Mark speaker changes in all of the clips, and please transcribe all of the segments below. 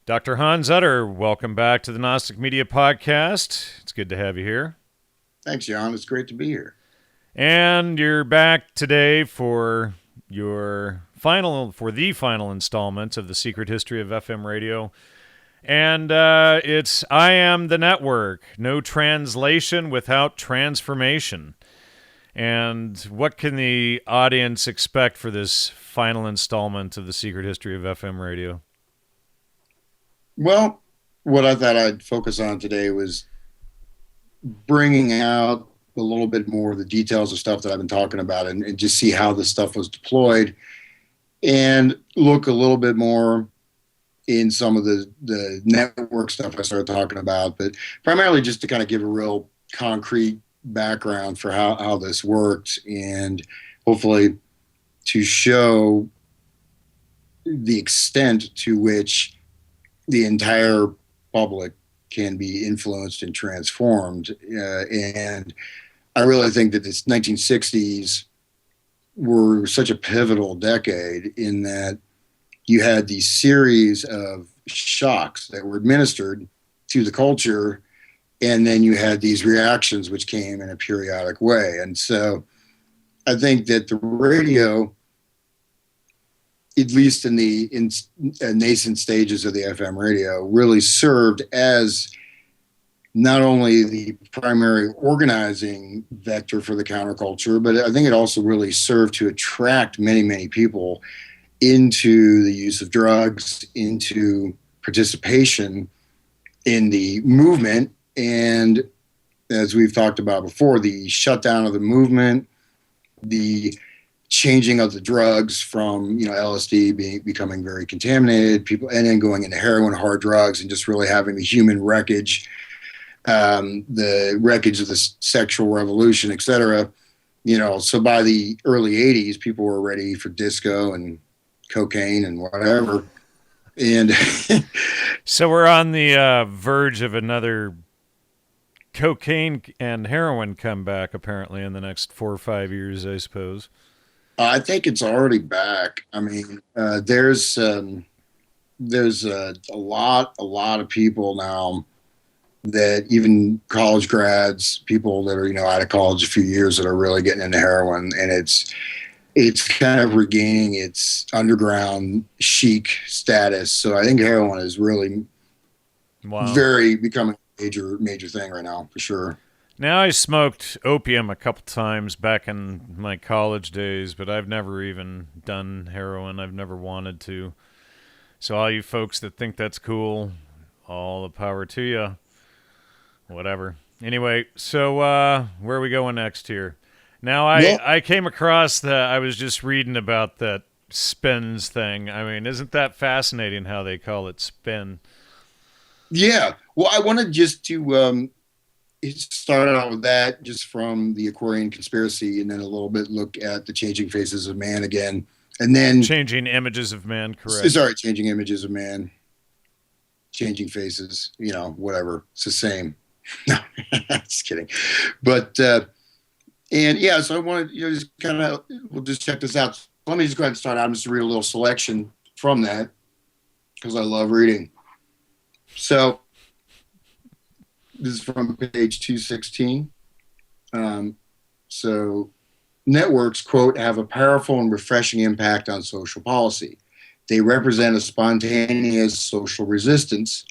Speaker 1: Dr. Hans Utter, welcome back to the Gnostic Media Podcast. It's good to have you here.
Speaker 2: Thanks, John. It's great to be here.
Speaker 1: And you're back today for the final installment of the Secret History of FM Radio. And it's I Am the Network, no translation without transformation. And what can the audience expect for this final installment of the Secret History of FM Radio?
Speaker 2: Well, what I thought I'd focus on today was bringing out a little bit more of the details of stuff that I've been talking about and just see how this stuff was deployed and look a little bit more in some of the network stuff I started talking about, but primarily just to kind of give a real concrete background for how this worked and hopefully to show the extent to which the entire public can be influenced and transformed. And I really think that this 1960s were such a pivotal decade in that you had these series of shocks that were administered to the culture, and then you had these reactions which came in a periodic way. And so I think that the radio, at least in the nascent stages of the FM radio, really served as not only the primary organizing vector for the counterculture, but I think it also really served to attract many, many people into the use of drugs, into participation in the movement. And as we've talked about before, the shutdown of the movement, the changing of the drugs from LSD becoming very contaminated, people, and then going into heroin, hard drugs, and just really having the human wreckage, the wreckage of the sexual revolution, etc. So by the early 80s, people were ready for disco and cocaine and whatever. And
Speaker 1: so we're on the verge of another cocaine and heroin comeback, apparently, in the next 4 or 5 years, I suppose.
Speaker 2: I think it's already back. I mean, there's a lot of people now that even college grads, people that are out of college a few years, that are really getting into heroin, and it's kind of regaining its underground chic status. So I think heroin is really very becoming a major thing right now, for sure.
Speaker 1: Now, I smoked opium a couple times back in my college days, but I've never even done heroin. I've never wanted to. So all you folks that think that's cool, all the power to you. Whatever. Anyway, so where are we going next here? Now, I came across I was just reading about that spins thing. I mean, isn't that fascinating how they call it spin?
Speaker 2: Yeah. Well, I wanted just to start out with that, just from the Aquarian conspiracy, and then a little bit look at the changing faces of man again. And then
Speaker 1: changing images of man, correct?
Speaker 2: Sorry, changing images of man, changing faces, whatever. It's the same. No, just kidding. But, and yeah, so I wanted, just kind of, we'll just check this out. So let me just go ahead and start out. I'm just read a little selection from that because I love reading. So this is from page 216. So networks, quote, have a powerful and refreshing impact on social policy. They represent a spontaneous social resistance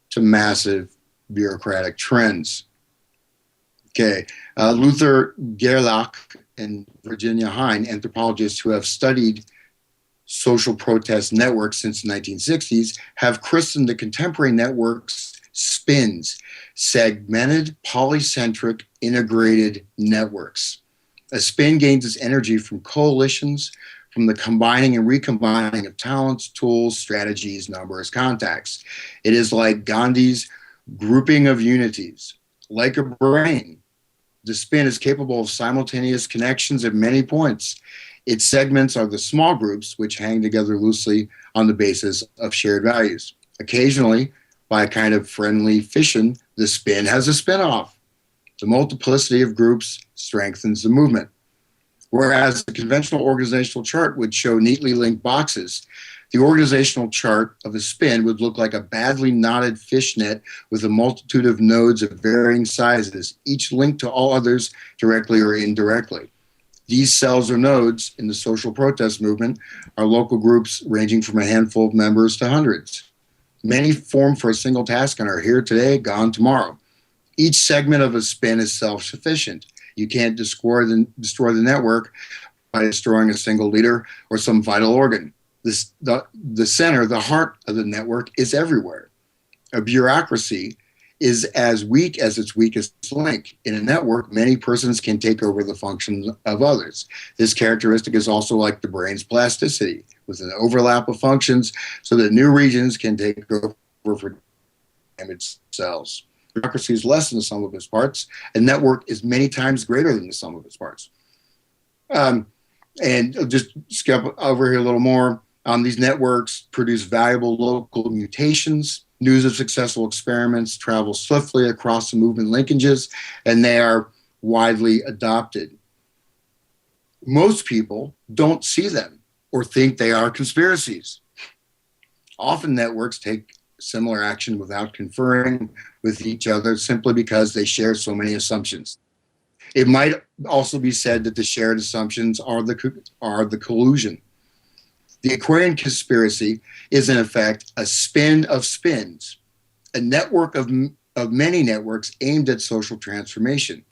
Speaker 2: to massive bureaucratic trends. Okay. Luther Gerlach and Virginia Hine, anthropologists who have studied social protest networks since the 1960s have christened the contemporary networks spins, segmented, polycentric, integrated networks. A spin gains its energy from coalitions, from the combining and recombining of talents, tools, strategies, numbers, contacts. It is like Gandhi's grouping of unities. Like a brain, the spin is capable of simultaneous connections at many points. Its segments are the small groups, which hang together loosely on the basis of shared values. Occasionally, by a kind of friendly fission, the spin has a spin-off. The multiplicity of groups strengthens the movement. Whereas the conventional organizational chart would show neatly linked boxes, the organizational chart of a spin would look like a badly knotted fishnet with a multitude of nodes of varying sizes, each linked to all others directly or indirectly. These cells or nodes in the social protest movement are local groups ranging from a handful of members to hundreds. Many form for a single task and are here today, gone tomorrow. Each segment of a spin is self-sufficient. You can't destroy the network by destroying a single leader or some vital organ. The center, the heart of the network is everywhere. A bureaucracy is as weak as its weakest link. In a network, many persons can take over the functions of others. This characteristic is also like the brain's plasticity, with an overlap of functions so that new regions can take over for damaged cells. Bureaucracy is less than the sum of its parts. A network is many times greater than the sum of its parts. And just skip over here a little more. These networks produce valuable local mutations. News of successful experiments travels swiftly across the movement linkages, and they are widely adopted. Most people don't see them or think they are conspiracies. Often networks take similar action without conferring with each other simply because they share so many assumptions. It might also be said that the shared assumptions are the collusion. The Aquarian conspiracy is, in effect, a spin of spins, a network of many networks aimed at social transformation.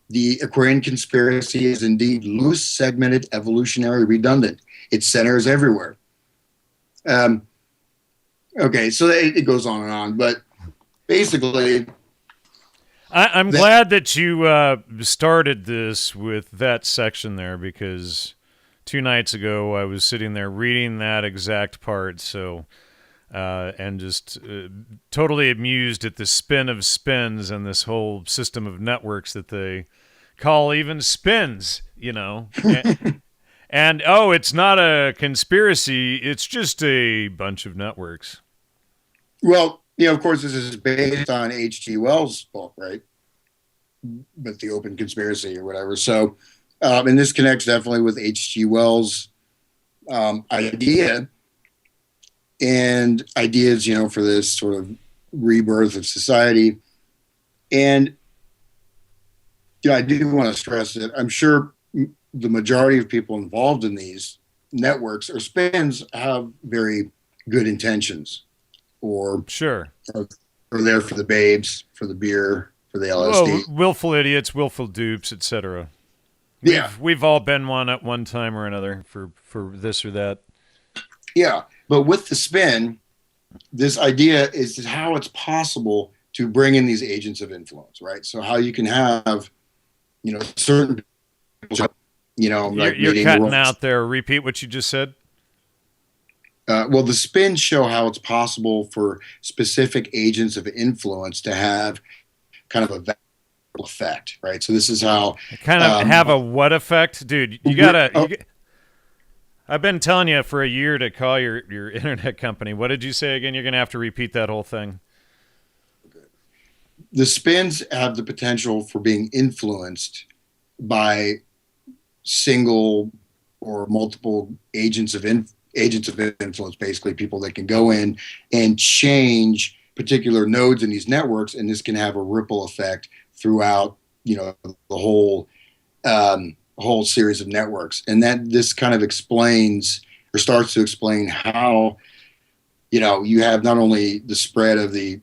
Speaker 2: The Aquarian conspiracy is indeed loose, segmented, evolutionary, redundant. Its center is everywhere. Okay, so it goes on, but basically...
Speaker 1: I'm glad that you started this with that section there, because 2 nights ago I was sitting there reading that exact part, so and just totally amused at the spin of spins and this whole system of networks that they call even spins, you know. And oh, it's not a conspiracy, it's just a bunch of networks.
Speaker 2: Well, you know, of course, this is based on H.G. Wells' book, right? But the Open Conspiracy or whatever. So, and this connects definitely with H.G. Wells' idea and ideas, you know, for this sort of rebirth of society. And, you know, I do want to stress that I'm sure the majority of people involved in these networks or spins have very good intentions, or
Speaker 1: sure,
Speaker 2: are there for the babes, for the beer, for the LSD.
Speaker 1: Well, willful idiots, willful dupes, etc.
Speaker 2: Yeah,
Speaker 1: we've all been one at one time or another for this or that.
Speaker 2: Yeah, but with the spin, this idea is how it's possible to bring in these agents of influence, right? So how you can have, you know, certain people, you know, like
Speaker 1: you're cutting out there. Repeat what you just said.
Speaker 2: Well, the spins show how it's possible for specific agents of influence to have kind of a effect, right? So this is how
Speaker 1: kind of have a what effect, dude? You gotta. I've been telling you for a year to call your internet company. What did you say again? You're gonna have to repeat that whole thing.
Speaker 2: The spins have the potential for being influenced by single or multiple agents of influence, basically people that can go in and change particular nodes in these networks, and this can have a ripple effect throughout, you know, the whole series of networks. And that this kind of explains or starts to explain how, you know, you have not only the spread of the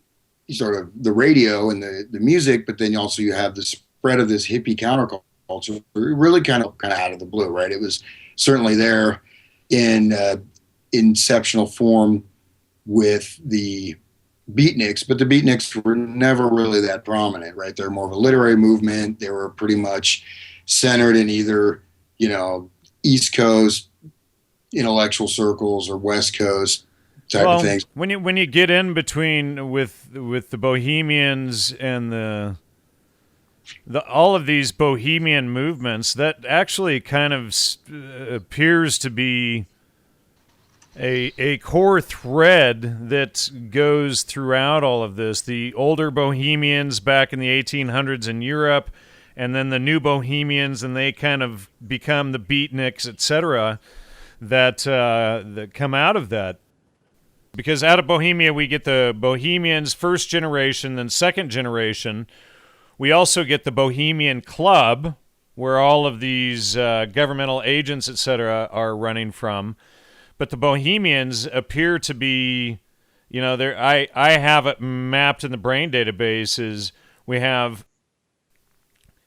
Speaker 2: sort of the radio and the music, but then also you have the spread of this hippie counterculture really kind of out of the blue, right? It was certainly there in inceptional form with the beatniks, but the beatniks were never really that prominent, right? They're more of a literary movement. They were pretty much centered in either, East Coast intellectual circles or West Coast type of
Speaker 1: Well,
Speaker 2: things.
Speaker 1: when you get in between with the Bohemians and the all of these Bohemian movements, that actually kind of appears to be a core thread that goes throughout all of this. The older Bohemians back in the 1800s in Europe, and then the new Bohemians, and they kind of become the beatniks, etc. That come out of that. Because out of Bohemia, we get the Bohemians first generation, then second generation. We also get the Bohemian Club, where all of these governmental agents, etc., are running from. But the Bohemians appear to be, I have it mapped in the brain databases. We have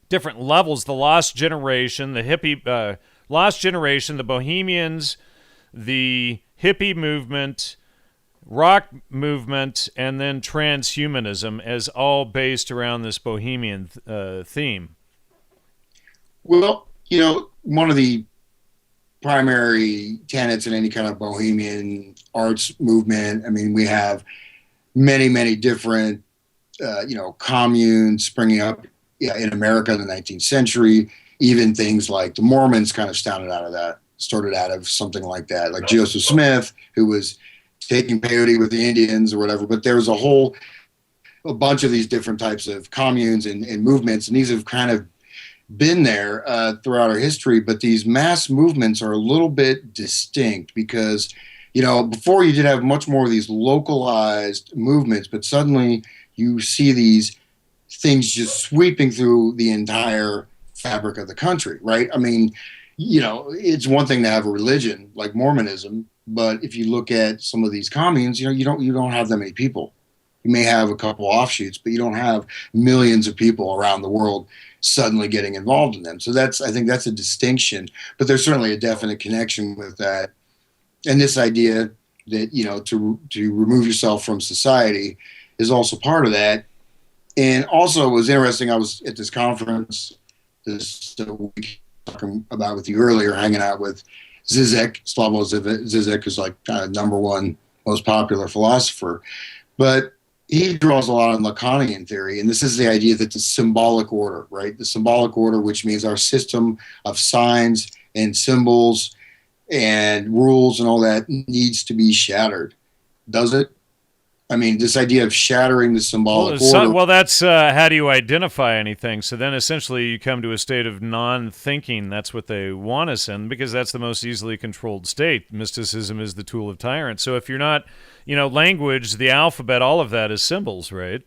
Speaker 1: different levels: the Lost Generation, the hippie, Lost Generation, the Bohemians, the hippie movement, rock movement, and then transhumanism, as all based around this Bohemian theme.
Speaker 2: Well, one of the primary tenets in any kind of Bohemian arts movement, I mean, we have many, many different, communes springing up in America in the 19th century. Even things like the Mormons kind of started out of something like that, like Joseph Smith, who was taking peyote with the Indians or whatever. But there was a bunch of these different types of communes and movements, and these have kind of been there throughout our history. But these mass movements are a little bit distinct because, before you did have much more of these localized movements, but suddenly you see these things just sweeping through the entire fabric of the country, right? I mean, it's one thing to have a religion like Mormonism, but if you look at some of these communes, you don't have that many people. You may have a couple offshoots, but you don't have millions of people around the world suddenly getting involved in them. So I think that's a distinction, but there's certainly a definite connection with that. And this idea that, to remove yourself from society is also part of that. And also it was interesting. I was at this conference this week talking about with you earlier, hanging out with Zizek, Slavoj Zizek, who's like kind of number one most popular philosopher. But he draws a lot on Lacanian theory, and this is the idea that the symbolic order, right? The symbolic order, which means our system of signs and symbols and rules and all that, needs to be shattered. Does it? I mean, this idea of shattering the symbolic order.
Speaker 1: Well, that's how do you identify anything? So then essentially you come to a state of non-thinking. That's what they want us in, because that's the most easily controlled state. Mysticism is the tool of tyrants. So if you're not, language, the alphabet, all of that is symbols, right?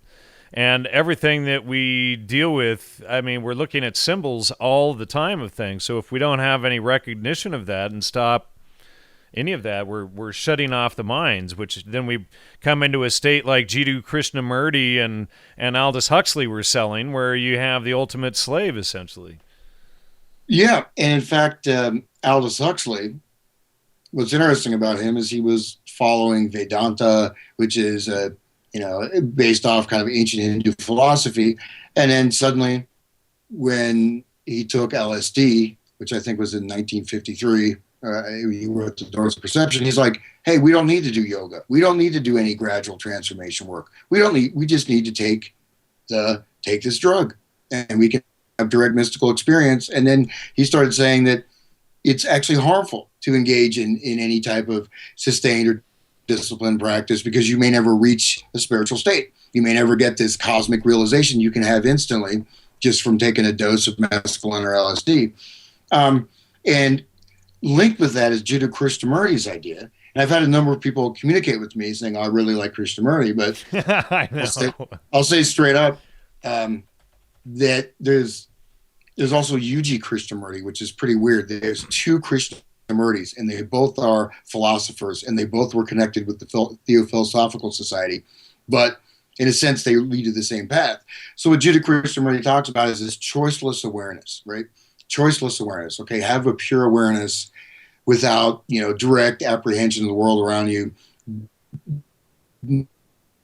Speaker 1: And everything that we deal with, I mean, we're looking at symbols all the time of things. So if we don't have any recognition of that and stop any of that, we're shutting off the minds, which then we come into a state like Jiddu Krishnamurti and Aldous Huxley were selling, where you have the ultimate slave, essentially.
Speaker 2: Yeah, and in fact, Aldous Huxley, what's interesting about him is he was following Vedanta, which is based off kind of ancient Hindu philosophy, and then suddenly, when he took LSD, which I think was in 1953. He wrote The Doors of Perception. He's like, hey, we don't need to do yoga. We don't need to do any gradual transformation work. We just need to take this drug, and we can have direct mystical experience. And then he started saying that it's actually harmful to engage in any type of sustained or disciplined practice, because you may never reach a spiritual state. You may never get this cosmic realization you can have instantly just from taking a dose of mescaline or LSD. And linked with that is Jiddu Krishnamurti's idea. And I've had a number of people communicate with me saying, I really like Krishnamurti, but
Speaker 1: I know.
Speaker 2: I'll say straight up that there's also Yuji Krishnamurti, which is pretty weird. There's two Krishnamurtis, and they both are philosophers, and they both were connected with the Theophilosophical Society. But in a sense, they lead to the same path. So what Jiddu Krishnamurti talks about is this choiceless awareness, right? Choiceless awareness. Okay, have a pure awareness without, direct apprehension of the world around you.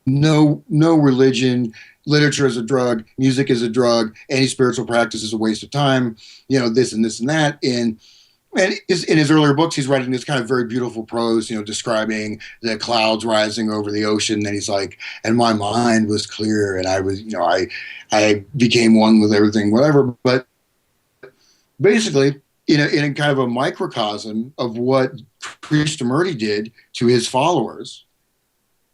Speaker 2: No religion, literature is a drug, music is a drug, any spiritual practice is a waste of time, this and this and that. And in his earlier books, he's writing this kind of very beautiful prose, describing the clouds rising over the ocean. And he's like, and my mind was clear, and I was, I became one with everything, whatever. But basically, in a kind of a microcosm of what Krishnamurti did to his followers,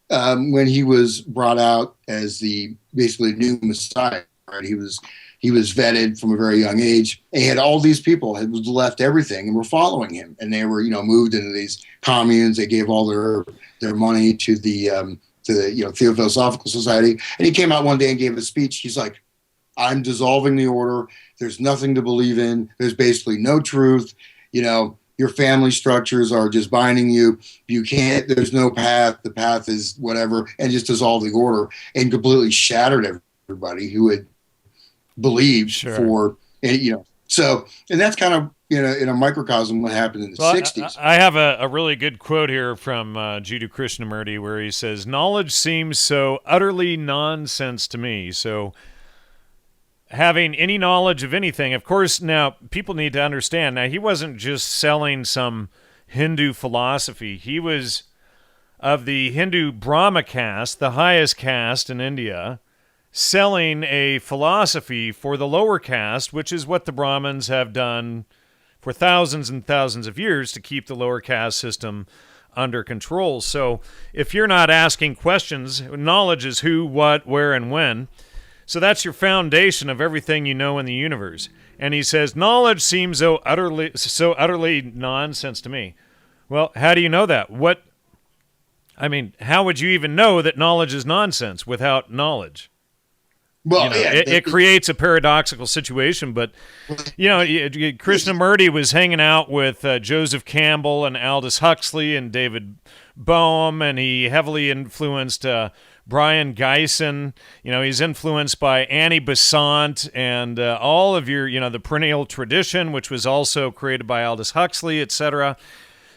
Speaker 2: when he was brought out as the basically new Messiah, right? He was vetted from a very young age. And he had all these people had left everything and were following him, and they were moved into these communes. They gave all their money to the Theosophical Society. And he came out one day and gave a speech. He's like, "I'm dissolving the order. There's nothing to believe in. There's basically no truth. Your family structures are just binding you. You can't, there's no path. The path is whatever," and just dissolved the order and completely shattered everybody who had believed for, so, and that's kind of, in a microcosm what happened in the 60s.
Speaker 1: I have a really good quote here from Jiddu Krishnamurti where he says, "Knowledge seems so utterly nonsense to me." So having any knowledge of anything, of course, now people need to understand, now he wasn't just selling some Hindu philosophy. He was of the Hindu Brahma caste, the highest caste in India, selling a philosophy for the lower caste, which is what the Brahmins have done for thousands and thousands of years to keep the lower caste system under control. So if you're not asking questions, knowledge is who, what, where, and when. So that's your foundation of everything you know in the universe. And he says, knowledge seems so utterly nonsense to me. Well, how do you know that? How would you even know that knowledge is nonsense without knowledge?
Speaker 2: Well,
Speaker 1: it creates a paradoxical situation, but Krishnamurti was hanging out with Joseph Campbell and Aldous Huxley and David Bohm, and he heavily influenced Brian Geisen. He's influenced by Annie Besant and all of your, the perennial tradition, which was also created by Aldous Huxley, etc.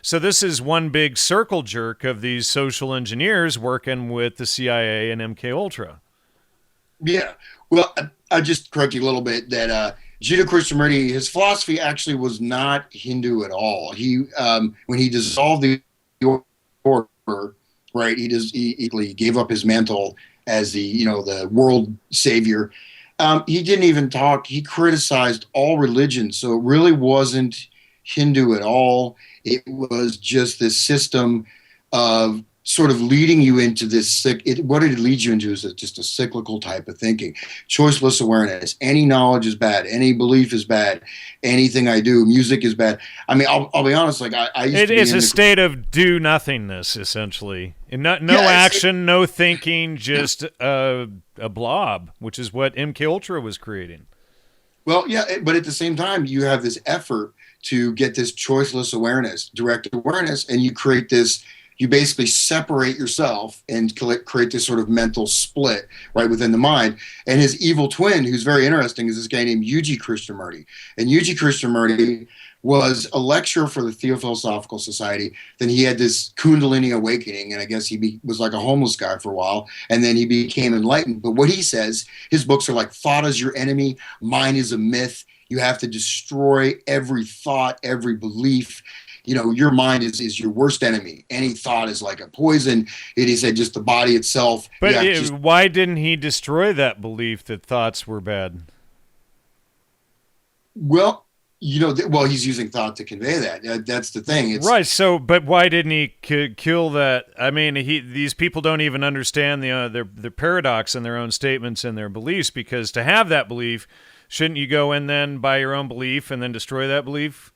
Speaker 1: So this is one big circle jerk of these social engineers working with the CIA and MK Ultra.
Speaker 2: Yeah. Well, I just correct you a little bit that Jiddu Krishnamurti, his philosophy actually was not Hindu at all. He, when he dissolved the order, right, he gave up his mantle as the world savior. He didn't even talk. He criticized all religions. So it really wasn't Hindu at all. It was just this system of sort of leading you into this, what it leads you into is just a cyclical type of thinking. Choiceless awareness. Any knowledge is bad. Any belief is bad. Anything I do, music is bad. I'll be honest, like I used to be
Speaker 1: It is a state of do-nothingness, essentially. And no action, no thinking, just a blob, which is what MK Ultra was creating.
Speaker 2: Well, yeah, but at the same time, you have this effort to get this choiceless awareness, direct awareness, and you create this, you basically separate yourself and create this sort of mental split right within the mind. And his evil twin, who's very interesting, is this guy named Yuji Krishnamurti. And Yuji Krishnamurti was a lecturer for the Theosophical Society. Then he had this Kundalini awakening, and I guess he was like a homeless guy for a while, and then he became enlightened. But what he says, his books are like, thought is your enemy, mind is a myth. You have to destroy every thought, every belief. Your mind is your worst enemy. Any thought is like a poison. He said just the body itself.
Speaker 1: But why didn't he destroy that belief that thoughts were bad?
Speaker 2: Well, he's using thought to convey that. That's the thing.
Speaker 1: Right. So, but why didn't he kill that? I mean, these people don't even understand their paradox in their own statements and their beliefs, because to have that belief, shouldn't you go in then by your own belief and then destroy that belief?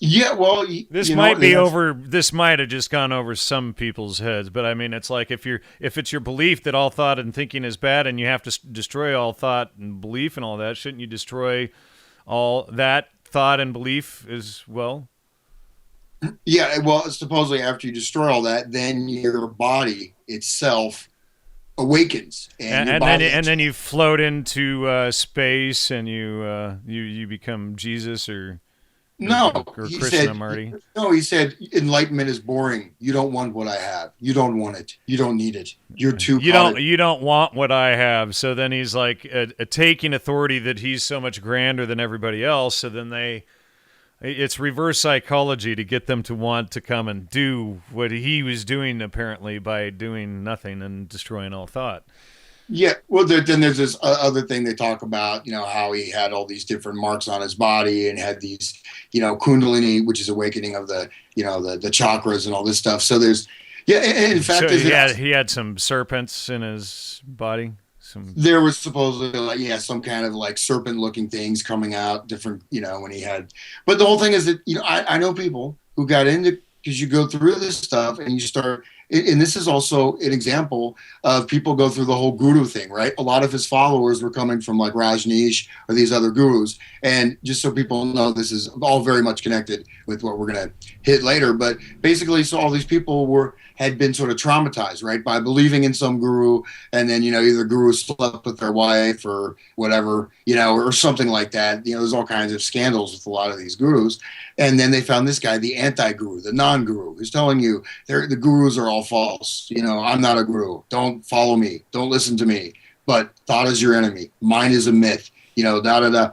Speaker 2: Yeah, well,
Speaker 1: this might have just gone over some people's heads, but I mean, it's like if it's your belief that all thought and thinking is bad, and you have to destroy all thought and belief and all that, shouldn't you destroy all that thought and belief as well?
Speaker 2: Yeah, well, supposedly after you destroy all that, then your body itself awakens, and
Speaker 1: then you float into space, and you become Jesus or.
Speaker 2: No,
Speaker 1: or
Speaker 2: he
Speaker 1: Krishna
Speaker 2: said,
Speaker 1: Marty.
Speaker 2: no, he said, enlightenment is boring. You don't want what I have. You don't want it. You don't need it. You're too
Speaker 1: You
Speaker 2: caught.
Speaker 1: don't want what I have. So then he's like taking authority that he's so much grander than everybody else. So then it's reverse psychology to get them to want to come and do what he was doing, apparently, by doing nothing and destroying all thought.
Speaker 2: Yeah, well, then there's this other thing they talk about, how he had all these different marks on his body and had these, Kundalini, which is awakening of the chakras and all this stuff. So there's, yeah, and in fact,
Speaker 1: So he had some serpents in his body.
Speaker 2: There was supposedly some kind of like serpent looking things coming out different, when he had, but the whole thing is that, I know people who got into, because you go through this stuff and you start, and this is also an example of people go through the whole guru thing, right? A lot of his followers were coming from like Rajneesh or these other gurus. And just so people know, this is all very much connected with what we're going to hit later. But basically, so all these people had been sort of traumatized, right, by believing in some guru, and then either guru slept with their wife or whatever, or something like that. There's all kinds of scandals with a lot of these gurus, and then they found this guy, the anti-guru, the non-guru, who's telling you the gurus are all false. I'm not a guru. Don't follow me. Don't listen to me. But thought is your enemy. Mind is a myth. Da da da.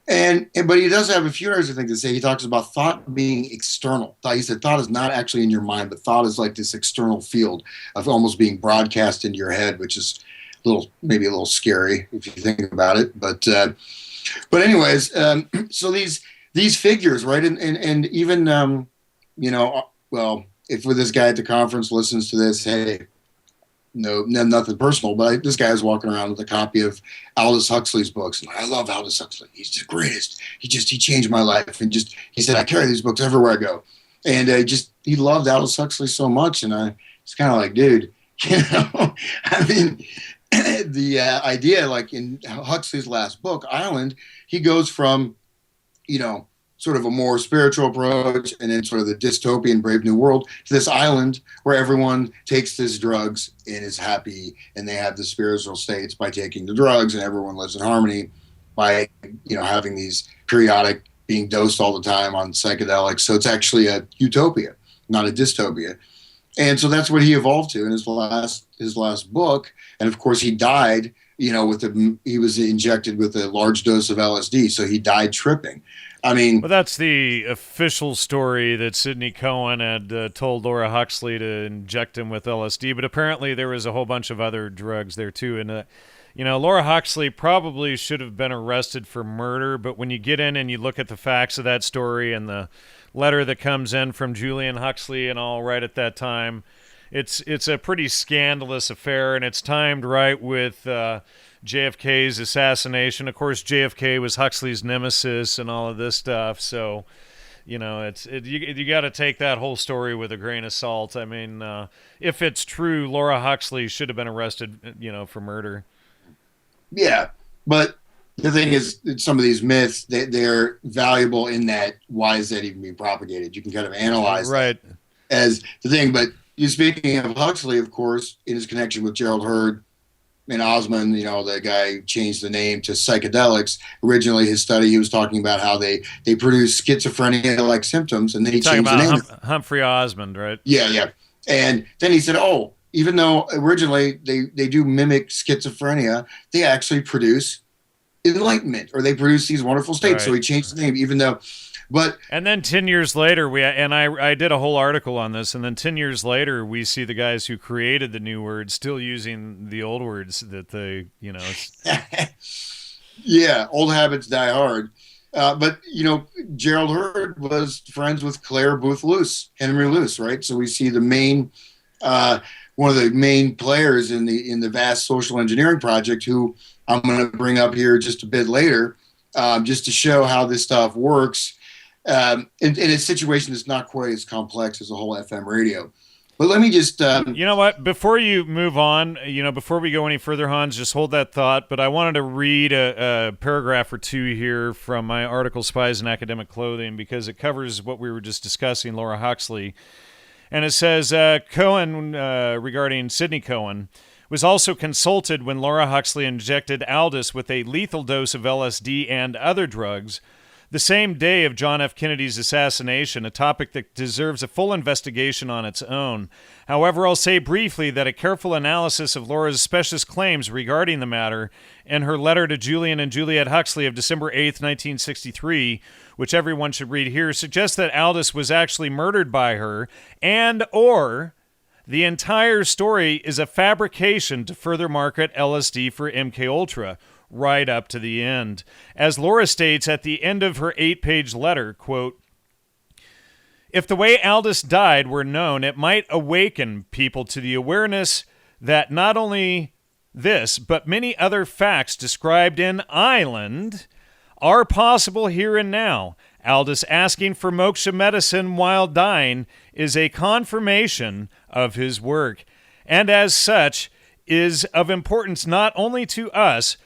Speaker 2: But he does have a few other things to say. He talks about thought being external. He said thought is not actually in your mind, but thought is like this external field of almost being broadcast into your head, which is maybe a little scary if you think about it. But anyways, so these figures, right? And even well, if this guy at the conference listens to this, hey, no, nothing personal, but this guy was walking around with a copy of Aldous Huxley's books, and I love Aldous Huxley. He's the greatest. He changed my life, and he said I carry these books everywhere I go, and he loved Aldous Huxley so much, and it's kind of like, dude, I mean, the idea, like in Huxley's last book, Island, he goes from, sort of a more spiritual approach and then sort of the dystopian Brave New World to this island where everyone takes these drugs and is happy, and they have the spiritual states by taking the drugs, and everyone lives in harmony by, having these periodic being dosed all the time on psychedelics. So it's actually a utopia, not a dystopia. And so that's what he evolved to in his last book. And of course he died, he was injected with a large dose of LSD. So he died tripping. I mean,
Speaker 1: well, that's the official story that Sidney Cohen had told Laura Huxley to inject him with LSD, but apparently there was a whole bunch of other drugs there too. And Laura Huxley probably should have been arrested for murder, but when you get in and you look at the facts of that story and the letter that comes in from Julian Huxley and all right at that time, it's a pretty scandalous affair, and it's timed right with JFK's assassination. Of course, JFK was Huxley's nemesis and all of this stuff. So, you got to take that whole story with a grain of salt. I mean, if it's true, Laura Huxley should have been arrested, for murder.
Speaker 2: Yeah, but the thing is, some of these myths, they're valuable in that why is that even being propagated? You can kind of analyze
Speaker 1: right
Speaker 2: that as the thing. But speaking of Huxley, of course, in his connection with Gerald Hurd and Osmond, the guy who changed the name to psychedelics. Originally, his study, he was talking about how they produce schizophrenia-like symptoms, and then he changed the name.
Speaker 1: Humphrey Osmond, right?
Speaker 2: Yeah. And then he said, oh, even though originally they do mimic schizophrenia, they actually produce enlightenment, or they produce these wonderful states. Right. So he changed the name, even though...
Speaker 1: And then 10 years later, I did a whole article on this, and then 10 years later, we see the guys who created the new words still using the old words that they,
Speaker 2: Yeah, old habits die hard. But, Gerald Hurd was friends with Claire Booth Luce, Henry Luce, right? So we see the main, one of the main players in the vast social engineering project, who I'm going to bring up here just a bit later, just to show how this stuff works. In a situation that's not quite as complex as a whole FM radio. But let me just...
Speaker 1: you know what? Before you move on, before we go any further, Hans, just hold that thought. But I wanted to read a paragraph or two here from my article, Spies in Academic Clothing, because it covers what we were just discussing, Laura Huxley. And it says, Cohen, regarding Sidney Cohen, was also consulted when Laura Huxley injected Aldous with a lethal dose of LSD and other drugs. the same day of John F. Kennedy's assassination, a topic that deserves a full investigation on its own. However, I'll say briefly that a careful analysis of Laura's specious claims regarding the matter in her letter to Julian and Juliet Huxley of December 8th, 1963, which everyone should read here, suggests that Aldous was actually murdered by her, and or the entire story is a fabrication to further market LSD for MKUltra, right up to the end. As Laura states at the end of her 8-page letter, quote, "If the way Aldous died were known, it might awaken people to the awareness that not only this, but many other facts described in Island are possible here and now. Aldous asking for moksha medicine while dying is a confirmation of his work, and as such is of importance not only to us,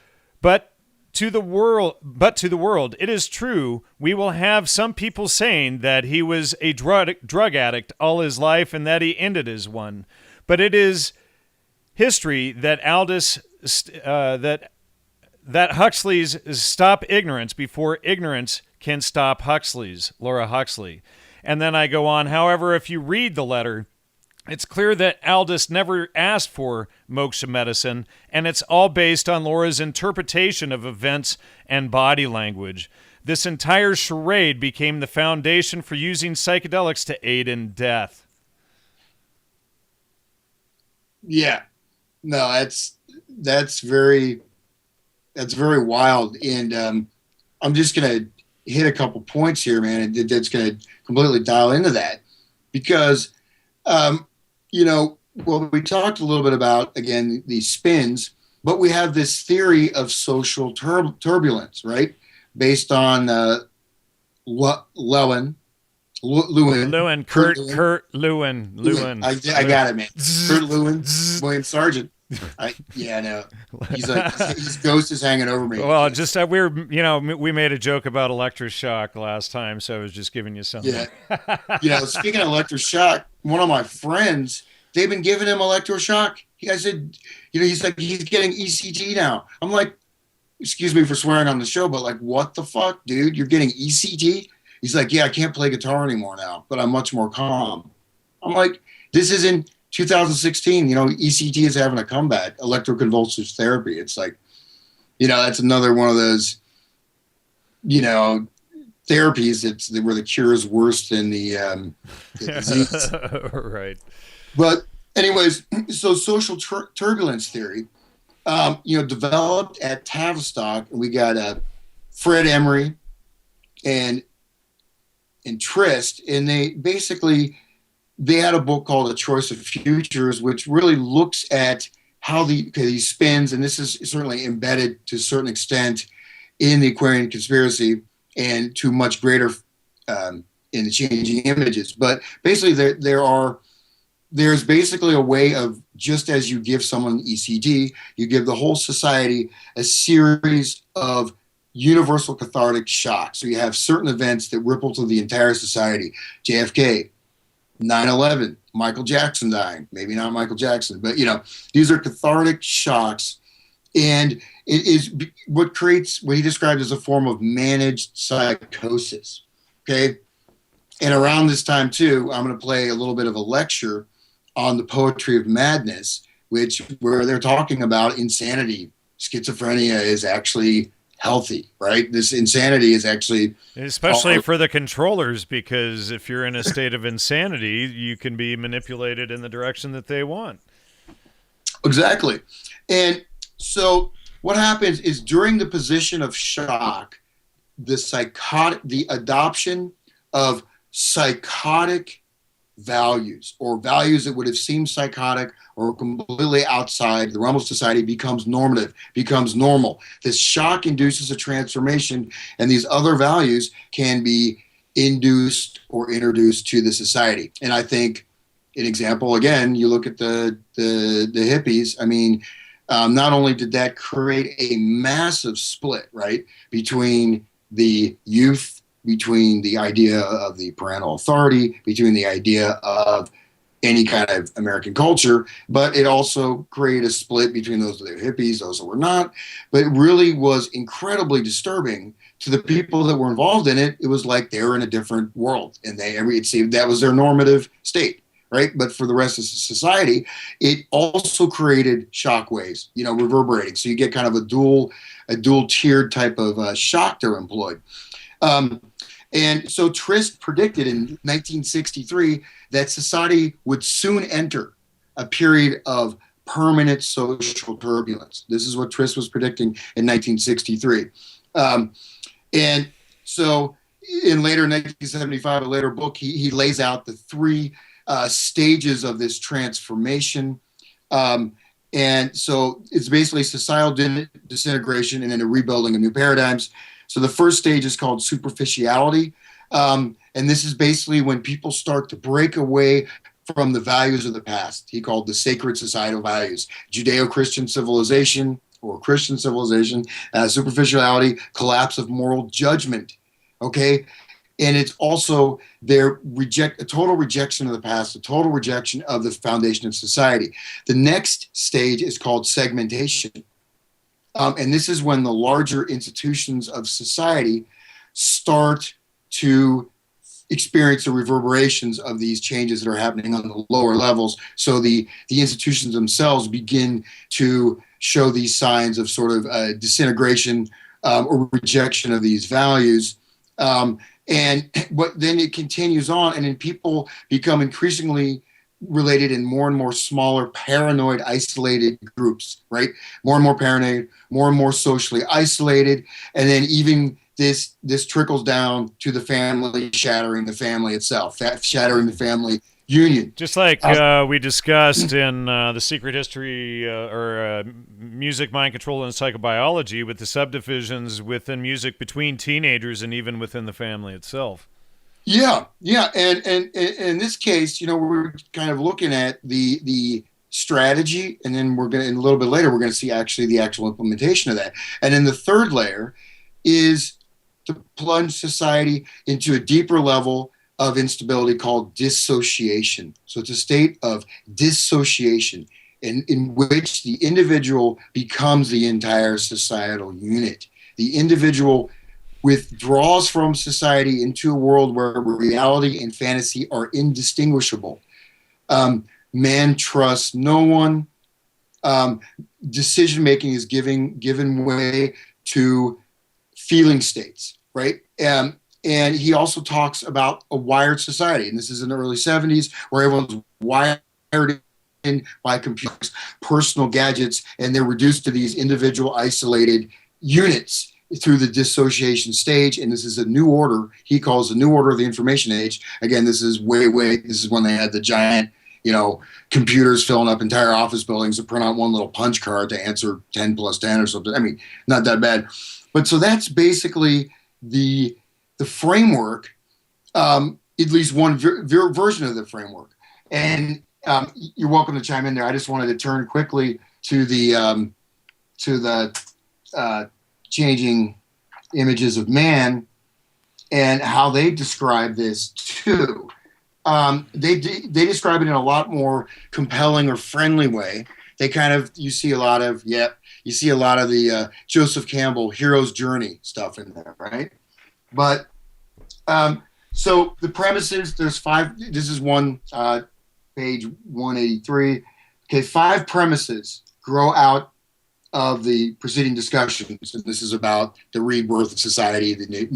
Speaker 1: but to the world. It is true, we will have some people saying that he was a drug addict all his life and that he ended as one. But it is history that Aldous, that Huxley's stop ignorance before ignorance can stop Huxley's, Laura Huxley." And then I go on, however, if you read the letter, it's clear that Aldous never asked for moksha medicine, and it's all based on Laura's interpretation of events and body language. This entire charade became the foundation for using psychedelics to aid in death.
Speaker 2: Yeah, no, that's very wild, and I'm just gonna hit a couple points here, man, and that's gonna completely dial into that because. Well, we talked a little bit about, again, these spins, but we have this theory of social turbulence, right? Based on Kurt Lewin. I got it, man. Kurt Lewin, William Sargent. No. He's like, his ghost is hanging over me.
Speaker 1: Well, just we made a joke about electroshock last time, so I was just giving you something.
Speaker 2: Yeah. Speaking of electroshock, one of my friends, they've been giving him electroshock. I said, he's like, he's getting ECT now. I'm like, excuse me for swearing on the show, but like, what the fuck, dude? You're getting ECT? He's like, yeah, I can't play guitar anymore now, but I'm much more calm. I'm like, this is in 2016, ECT is having a comeback, electroconvulsive therapy. It's like, that's another one of those, therapies where the cure is worse than the disease.
Speaker 1: Right.
Speaker 2: But anyways, so social turbulence theory, developed at Tavistock. We got Fred Emery and Trist, and they had a book called A Choice of Futures, which really looks at how these spins, and this is certainly embedded to a certain extent in the Aquarian conspiracy and to much greater in the changing images. But basically there's basically a way of, just as you give someone ECD, you give the whole society a series of universal cathartic shocks. So you have certain events that ripple to the entire society. JFK, 9/11, Michael Jackson dying, maybe not Michael Jackson, but these are cathartic shocks, and it is what creates what he described as a form of managed psychosis. Okay. And around this time too, I'm going to play a little bit of a lecture on the poetry of madness, where they're talking about insanity. Schizophrenia is actually healthy, right? This insanity is actually...
Speaker 1: Especially for the controllers, because if you're in a state of insanity, you can be manipulated in the direction that they want.
Speaker 2: Exactly. And so what happens is, during the position of shock, the adoption of psychotic values, or values that would have seemed psychotic or completely outside the realm of society, becomes normative, becomes normal. This shock induces a transformation, and these other values can be induced or introduced to the society. And I think an example, again, you look at the hippies. I mean, not only did that create a massive split, right, between the youth, between the idea of the parental authority, between the idea of any kind of American culture, but it also created a split between those that were hippies, those that were not. But it really was incredibly disturbing to the people that were involved in it. It was like they were in a different world, and it seemed that was their normative state, right? But for the rest of society, it also created shockwaves, reverberating. So you get kind of a dual tiered type of shock they're employed. And so Trist predicted in 1963 that society would soon enter a period of permanent social turbulence. This is what Trist was predicting in 1963. And so in later 1975, a later book, he lays out the three stages of this transformation. And so it's basically societal disintegration and then a rebuilding of new paradigms. So the first stage is called superficiality. And this is basically when people start to break away from the values of the past. He called the sacred societal values, Judeo-Christian civilization or Christian civilization, superficiality, collapse of moral judgment. Okay. And it's also a total rejection of the past, a total rejection of the foundation of society. The next stage is called segmentation. And this is when the larger institutions of society start to experience the reverberations of these changes that are happening on the lower levels. So the institutions themselves begin to show these signs of sort of disintegration or rejection of these values. But then it continues on, and then people become increasingly related in more and more smaller, paranoid, isolated groups, right? More and more paranoid, more and more socially isolated. And then even this trickles down to the family, shattering the family itself, shattering the family union.
Speaker 1: Just like we discussed in The Secret History or Music, Mind Control, and Psychobiology, with the subdivisions within music between teenagers and even within the family itself.
Speaker 2: Yeah. And in this case, we're kind of looking at the strategy, and then we're going to, a little bit later, we're going to see actually the actual implementation of that. And then the third layer is to plunge society into a deeper level of instability called dissociation. So it's a state of dissociation in which the individual becomes the entire societal unit. The individual withdraws from society into a world where reality and fantasy are indistinguishable. Man trusts no one. Decision-making is given way to feeling states, right? And he also talks about a wired society, and this is in the early 70s, where everyone's wired in by computers, personal gadgets, and they're reduced to these individual isolated units through the dissociation stage. And this is a new order he calls the new order of the information age. Again, this is this is when they had the giant, computers filling up entire office buildings to print out one little punch card to answer 10 plus 10 or something. I mean, not that bad. But so that's basically the framework, at least one version of the framework. And you're welcome to chime in there. I just wanted to turn quickly to the changing images of man and how they describe this too. They describe it in a lot more compelling or friendly way. They you see a lot of the Joseph Campbell hero's journey stuff in there, right? But so the premises, there's 5. This is one page 183. Okay, 5 premises grow out of the preceding discussions, and this is about the rebirth of society, the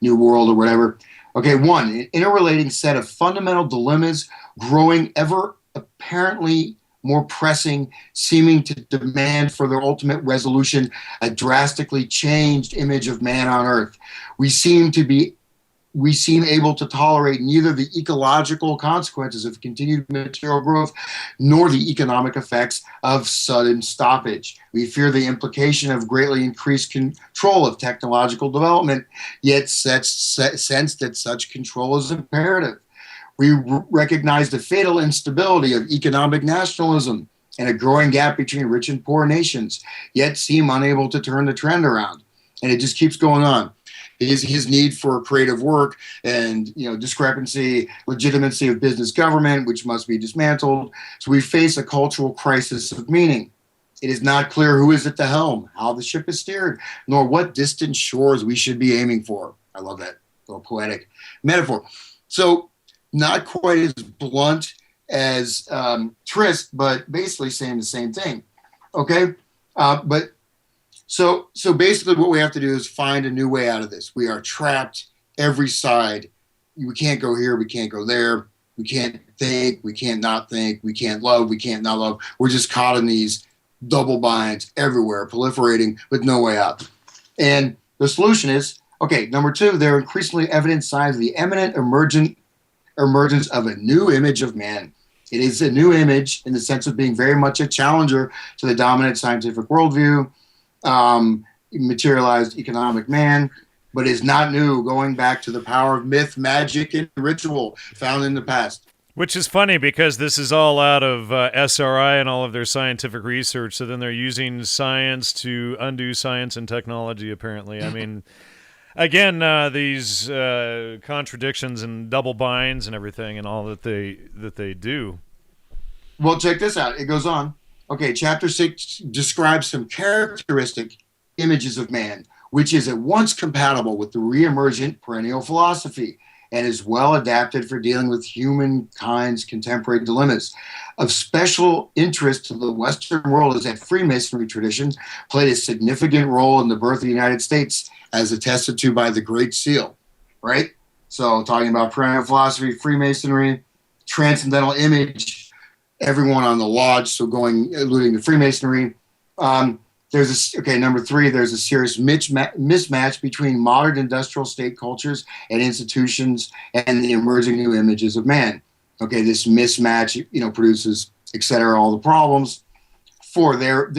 Speaker 2: new world or whatever. Okay, 1, an interrelating set of fundamental dilemmas growing ever apparently more pressing, seeming to demand for their ultimate resolution a drastically changed image of man on earth. We seem able to tolerate neither the ecological consequences of continued material growth nor the economic effects of sudden stoppage. We fear the implication of greatly increased control of technological development, yet sense that such control is imperative. We recognize the fatal instability of economic nationalism and a growing gap between rich and poor nations, yet seem unable to turn the trend around. And it just keeps going on. his need for creative work and discrepancy, legitimacy of business government, which must be dismantled. So we face a cultural crisis of meaning. It is not clear who is at the helm, how the ship is steered, nor what distant shores we should be aiming for. I love that little poetic metaphor. So not quite as blunt as Trist, but basically saying the same thing. Okay, but so basically, what we have to do is find a new way out of this. We are trapped every side. We can't go here. We can't go there. We can't think. We can't not think. We can't love. We can't not love. We're just caught in these double binds everywhere, proliferating with no way out. And the solution is, okay, number two, there are increasingly evident signs of the imminent emergence of a new image of man. It is a new image in the sense of being very much a challenger to the dominant scientific worldview, materialized economic man, but is not new, going back to the power of myth, magic, and ritual found in the past.
Speaker 1: Which is funny because this is all out of SRI and all of their scientific research. So then they're using science to undo science and technology, apparently. I mean, again, these contradictions and double binds and everything and all that they do.
Speaker 2: Well, check this out. It goes on. Okay, chapter 6 describes some characteristic images of man, which is at once compatible with the re-emergent perennial philosophy and is well adapted for dealing with humankind's contemporary dilemmas. Of special interest to the Western world is that Freemasonry tradition played a significant role in the birth of the United States, as attested to by the Great Seal, right? So talking about perennial philosophy, Freemasonry, transcendental image, everyone on the lodge, so alluding to Freemasonry. Number three, there's a serious mismatch between modern industrial state cultures and institutions and the emerging new images of man. Okay, this mismatch, produces, et cetera, all the problems. Four, there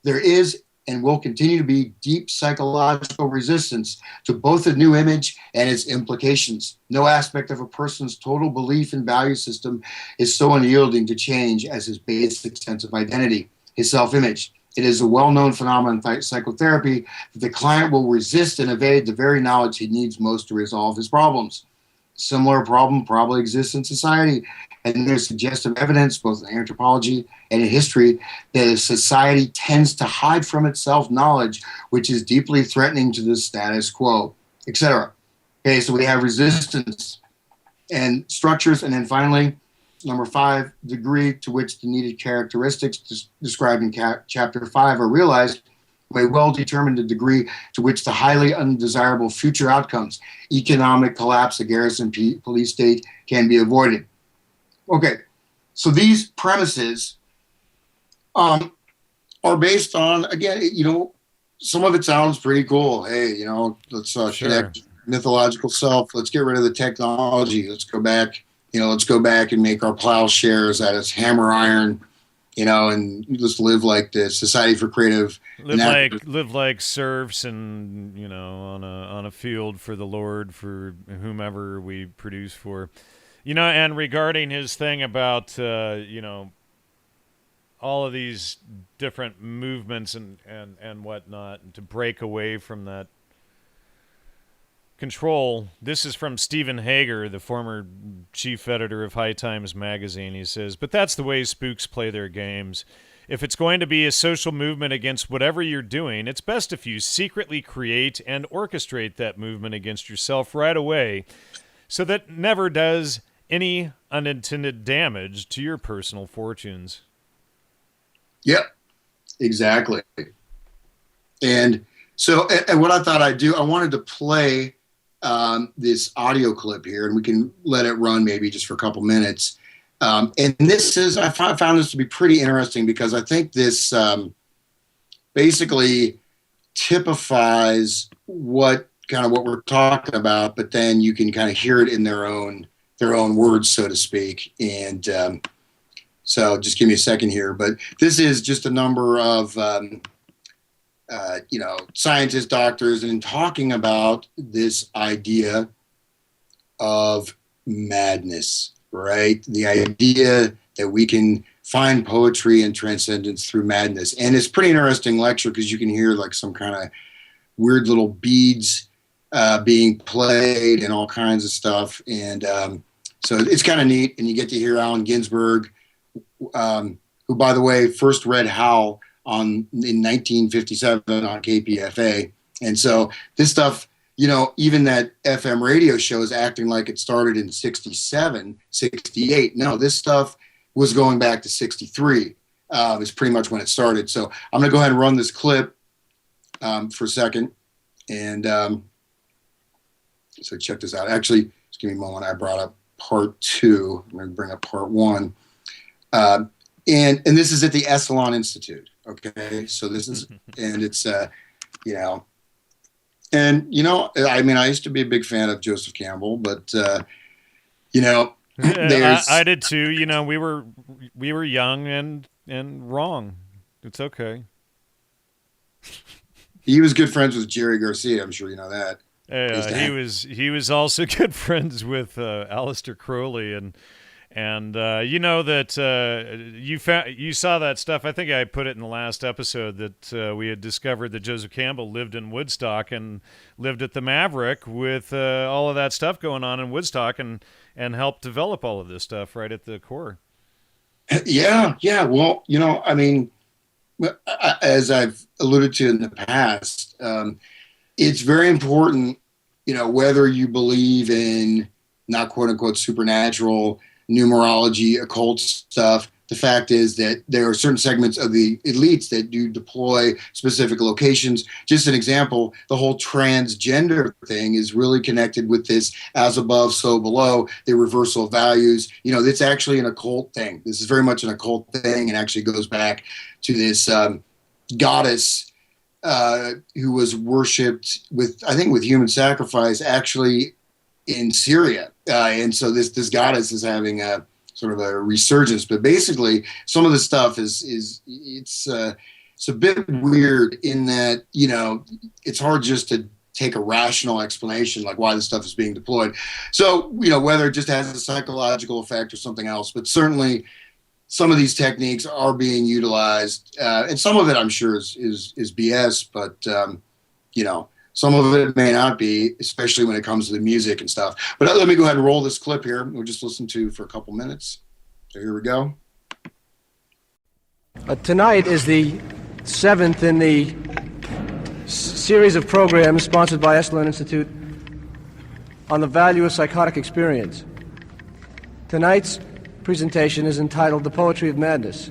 Speaker 2: is and will continue to be deep psychological resistance to both the new image and its implications. No aspect of a person's total belief and value system is so unyielding to change as his basic sense of identity, his self-image. It is a well-known phenomenon in psychotherapy that the client will resist and evade the very knowledge he needs most to resolve his problems. Similar problem probably exists in society, and there's suggestive evidence, both in anthropology and in history, that a society tends to hide from itself knowledge which is deeply threatening to the status quo, etc. Okay, so we have resistance and structures, and then finally, number 5, degree to which the needed characteristics described in chapter 5 are realized may well determine the degree to which the highly undesirable future outcomes, economic collapse, a garrison police state, can be avoided. Okay, so these premises are based on, again, some of it sounds pretty cool. Hey, let's connect mythological self. Let's get rid of the technology. Let's go back. Let's go back and make our plowshares out of hammer iron, and just live like this. Society for creative.
Speaker 1: Live like serfs and, on a field for the Lord, for whomever we produce for. And regarding his thing about, all of these different movements and whatnot, and to break away from that control. This is from Stephen Hager, the former chief editor of High Times magazine. He says, but that's the way spooks play their games. If it's going to be a social movement against whatever you're doing, it's best if you secretly create and orchestrate that movement against yourself right away, so that never does any unintended damage to your personal fortunes.
Speaker 2: Yep, exactly. And so, and what I thought I'd do, I wanted to play this audio clip here, and we can let it run maybe just for a couple minutes. And this is, I found this to be pretty interesting because I think this basically typifies what we're talking about, but then you can kind of hear it in their own words, so to speak. And so just give me a second here, but this is just a number of scientists, doctors, and talking about this idea of madness, right? The idea that we can find poetry and transcendence through madness. And it's a pretty interesting lecture because you can hear like some kind of weird little beads being played and all kinds of stuff. And so it's kind of neat. And you get to hear Allen Ginsberg, who, by the way, first read Howl in 1957 on KPFA. And so this stuff, even that FM radio show is acting like it started in 67, 68. No, this stuff was going back to 63. Is pretty much when it started. So I'm going to go ahead and run this clip for a second. And so check this out. Actually, just give me a moment. I brought up part 2. I'm going to bring up part 1. And this is at the Esalen Institute. Okay. So this is, and it's, I used to be a big fan of Joseph Campbell, but,
Speaker 1: I did too. We were young and wrong. It's okay.
Speaker 2: He was good friends with Jerry Garcia. I'm sure you know that.
Speaker 1: He was also good friends with Aleister Crowley, and that you saw that stuff. I think I put it in the last episode that we had discovered that Joseph Campbell lived in Woodstock and lived at the Maverick with all of that stuff going on in Woodstock and helped develop all of this stuff right at the core.
Speaker 2: Yeah. Well, as I've alluded to in the past, it's very important, whether you believe in not quote unquote supernatural, numerology, occult stuff. The fact is that there are certain segments of the elites that do deploy specific locations. Just an example, the whole transgender thing is really connected with this as above, so below, the reversal of values. It's actually an occult thing. This is very much an occult thing and actually goes back to this goddess who was worshipped with human sacrifice actually in Syria. And so this goddess is having a sort of a resurgence, but basically some of the stuff it's a bit weird in that, it's hard just to take a rational explanation like why this stuff is being deployed. So, whether it just has a psychological effect or something else, but certainly some of these techniques are being utilized, and some of it I'm sure is BS, but some of it may not be, especially when it comes to the music and stuff. But let me go ahead and roll this clip here. We'll just listen to for a couple minutes. So here we go.
Speaker 3: Tonight is the 7th in the series of programs sponsored by Esalen Institute on the value of psychotic experience. Tonight's presentation is entitled The Poetry of Madness.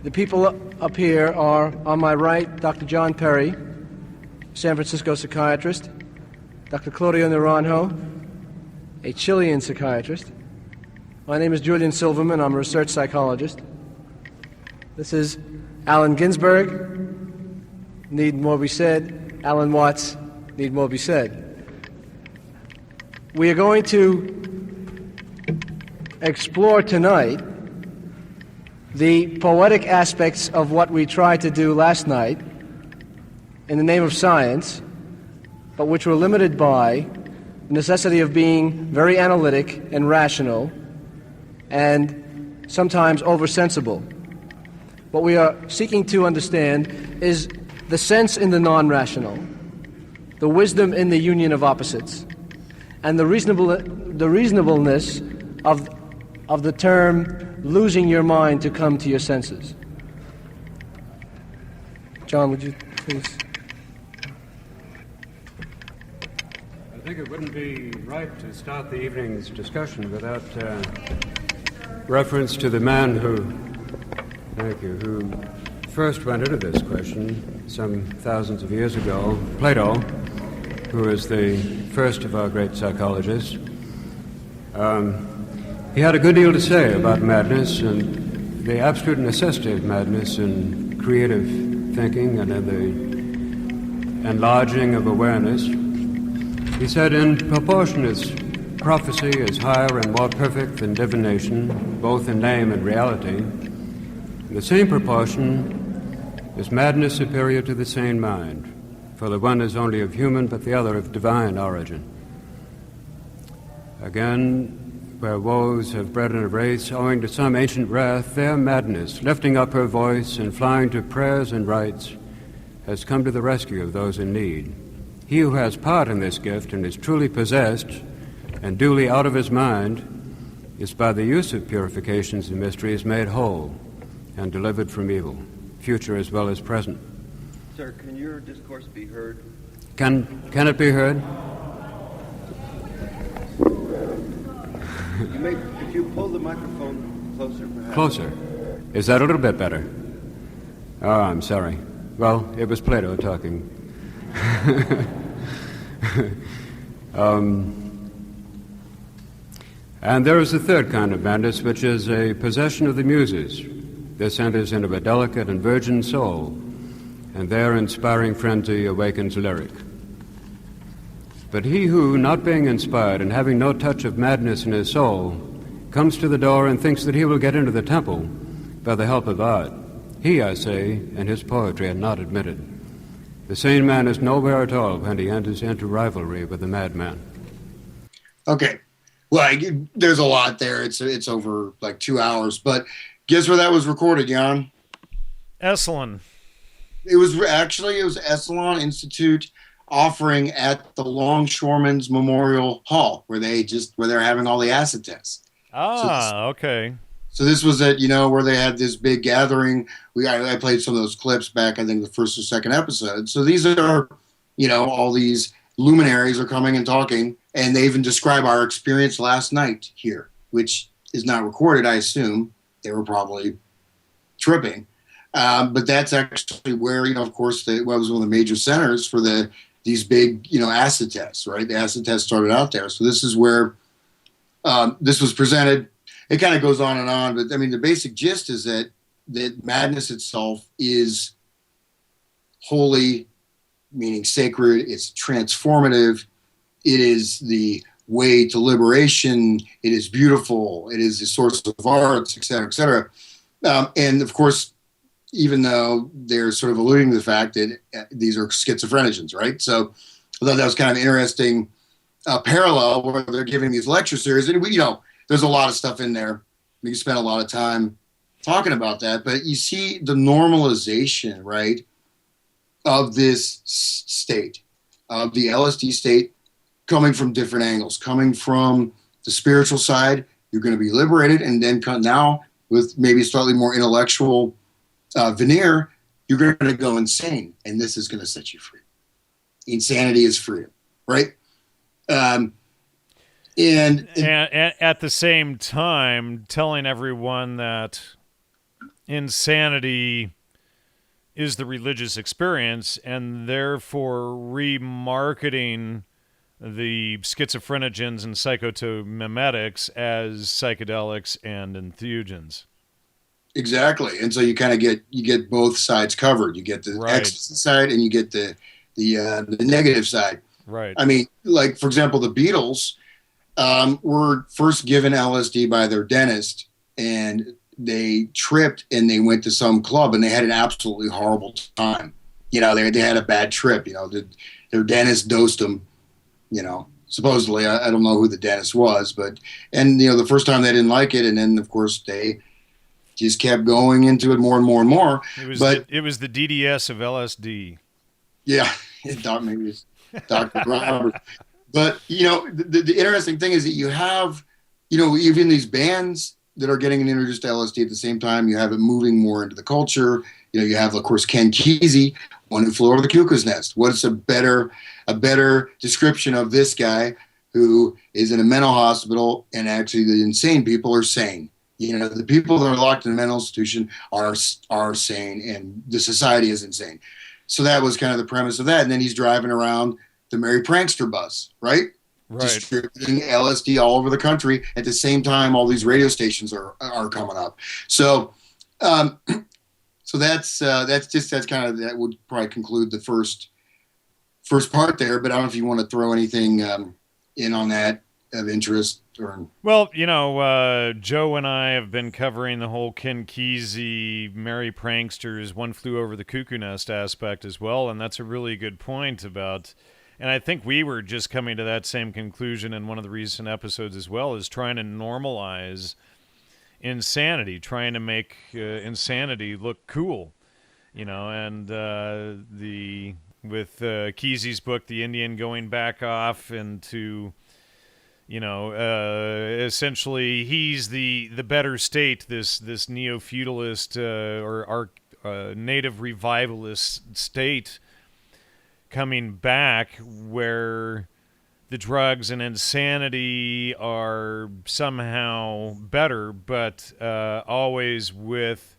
Speaker 3: The people up here are, on my right, Dr. John Perry, San Francisco psychiatrist, Dr. Claudio Naranjo, a Chilean psychiatrist. My name is Julian Silverman. I'm a research psychologist. This is Allen Ginsberg, need more be said. Alan Watts, need more be said. We are going to explore tonight the poetic aspects of what we tried to do last night in the name of science, but which were limited by the necessity of being very analytic and rational and sometimes oversensible. What we are seeking to understand is the sense in the non-rational, the wisdom in the union of opposites, and the reasonableness of the term losing your mind to come to your senses. John, would you please?
Speaker 4: I think it wouldn't be right to start the evening's discussion without reference to the man who first went into this question some thousands of years ago, Plato, who was the first of our great psychologists. He had a good deal to say about madness and the absolute necessity of madness in creative thinking and in the enlarging of awareness. He said, in proportion as prophecy is higher and more perfect than divination, both in name and reality, in the same proportion is madness superior to the sane mind, for the one is only of human but the other of divine origin. Again, where woes have bred in a race owing to some ancient wrath, their madness, lifting up her voice and flying to prayers and rites, has come to the rescue of those in need. He who has part in this gift and is truly possessed and duly out of his mind is by the use of purifications and mysteries made whole and delivered from evil, future as well as present.
Speaker 5: Sir, can your discourse be heard?
Speaker 4: Can it be heard?
Speaker 5: If you pull the microphone closer, perhaps.
Speaker 4: Closer. Is that a little bit better? Oh, I'm sorry. Well, it was Plato talking. And there is a third kind of madness, which is a possession of the muses. This enters into a delicate and virgin soul, and their inspiring frenzy awakens lyric. But he who, not being inspired and having no touch of madness in his soul, comes to the door and thinks that he will get into the temple by the help of art, he, I say, and his poetry are not admitted. The sane man is nowhere at all when he enters into rivalry with the madman.
Speaker 2: Okay. Well, there's a lot there. It's over like 2 hours. But guess where that was recorded, Jan?
Speaker 1: Esalen.
Speaker 2: It was Esalen Institute offering at the Longshoremen's Memorial Hall where they're having all the acid tests.
Speaker 1: Okay.
Speaker 2: So this was at, where they had this big gathering. I played some of those clips back, I think, the first or second episode. So these are, all these luminaries are coming and talking, and they even describe our experience last night here, which is not recorded, I assume. They were probably tripping. But that's actually where, of course, was one of the major centers for these big, acid tests, right? The acid test started out there. So this is where this was presented. It kind of goes on, but I mean, the basic gist is that madness itself is holy, meaning sacred. It's transformative. It is the way to liberation. It is beautiful. It is a source of arts, et cetera, et cetera. And of course, even though they're sort of alluding to the fact that these are schizophrenogens, right? So I thought that was kind of an interesting parallel where they're giving these lecture series. And there's a lot of stuff in there. We can spend a lot of time talking about that, but you see the normalization, right, of this state, of the LSD state, coming from different angles, coming from the spiritual side. You're going to be liberated, and then now with maybe slightly more intellectual veneer, you're going to go insane, and this is going to set you free. Insanity is freedom, right? And
Speaker 1: at the same time, telling everyone that insanity is the religious experience, and therefore remarketing the schizophrenogens and psychotomimetics as psychedelics and entheogens.
Speaker 2: Exactly, and so you kind of get both sides covered. You get the ecstasy side, and you get the negative side.
Speaker 1: Right.
Speaker 2: I mean, like for example, the Beatles were first given LSD by their dentist, and they tripped and they went to some club and they had an absolutely horrible time. They had a bad trip. Their dentist dosed them. Supposedly, I don't know who the dentist was, and the first time they didn't like it, and then of course they just kept going into it more and more and more.
Speaker 1: It was the DDS of LSD.
Speaker 2: Yeah, maybe it's Dr. Robert. But the interesting thing is that you have, even these bands that are getting introduced to LSD at the same time, you have it moving more into the culture. You have, of course, Ken Kesey, One Who Flew Over the Cuckoo's Nest. What's a better description of this guy who is in a mental hospital, and actually the insane people are sane. The people that are locked in a mental institution are sane, and the society is insane. So that was kind of the premise of that. And then he's driving around the Merry Prankster bus, right?
Speaker 1: Right.
Speaker 2: Distributing LSD all over the country at the same time. All these radio stations are coming up. So, that's kind of, that would probably conclude the first part there. But I don't know if you want to throw anything in on that of interest.
Speaker 1: Well, Joe and I have been covering the whole Ken Kesey, Merry Pranksters, One Flew Over the Cuckoo Nest aspect as well, and that's a really good point about. And I think we were just coming to that same conclusion in one of the recent episodes as well, is trying to normalize insanity, trying to make insanity look cool. and the with Kesey's book, The Indian, going back off into, essentially he's the better state, this neo-feudalist or native revivalist state coming back, where the drugs and insanity are somehow better, but always with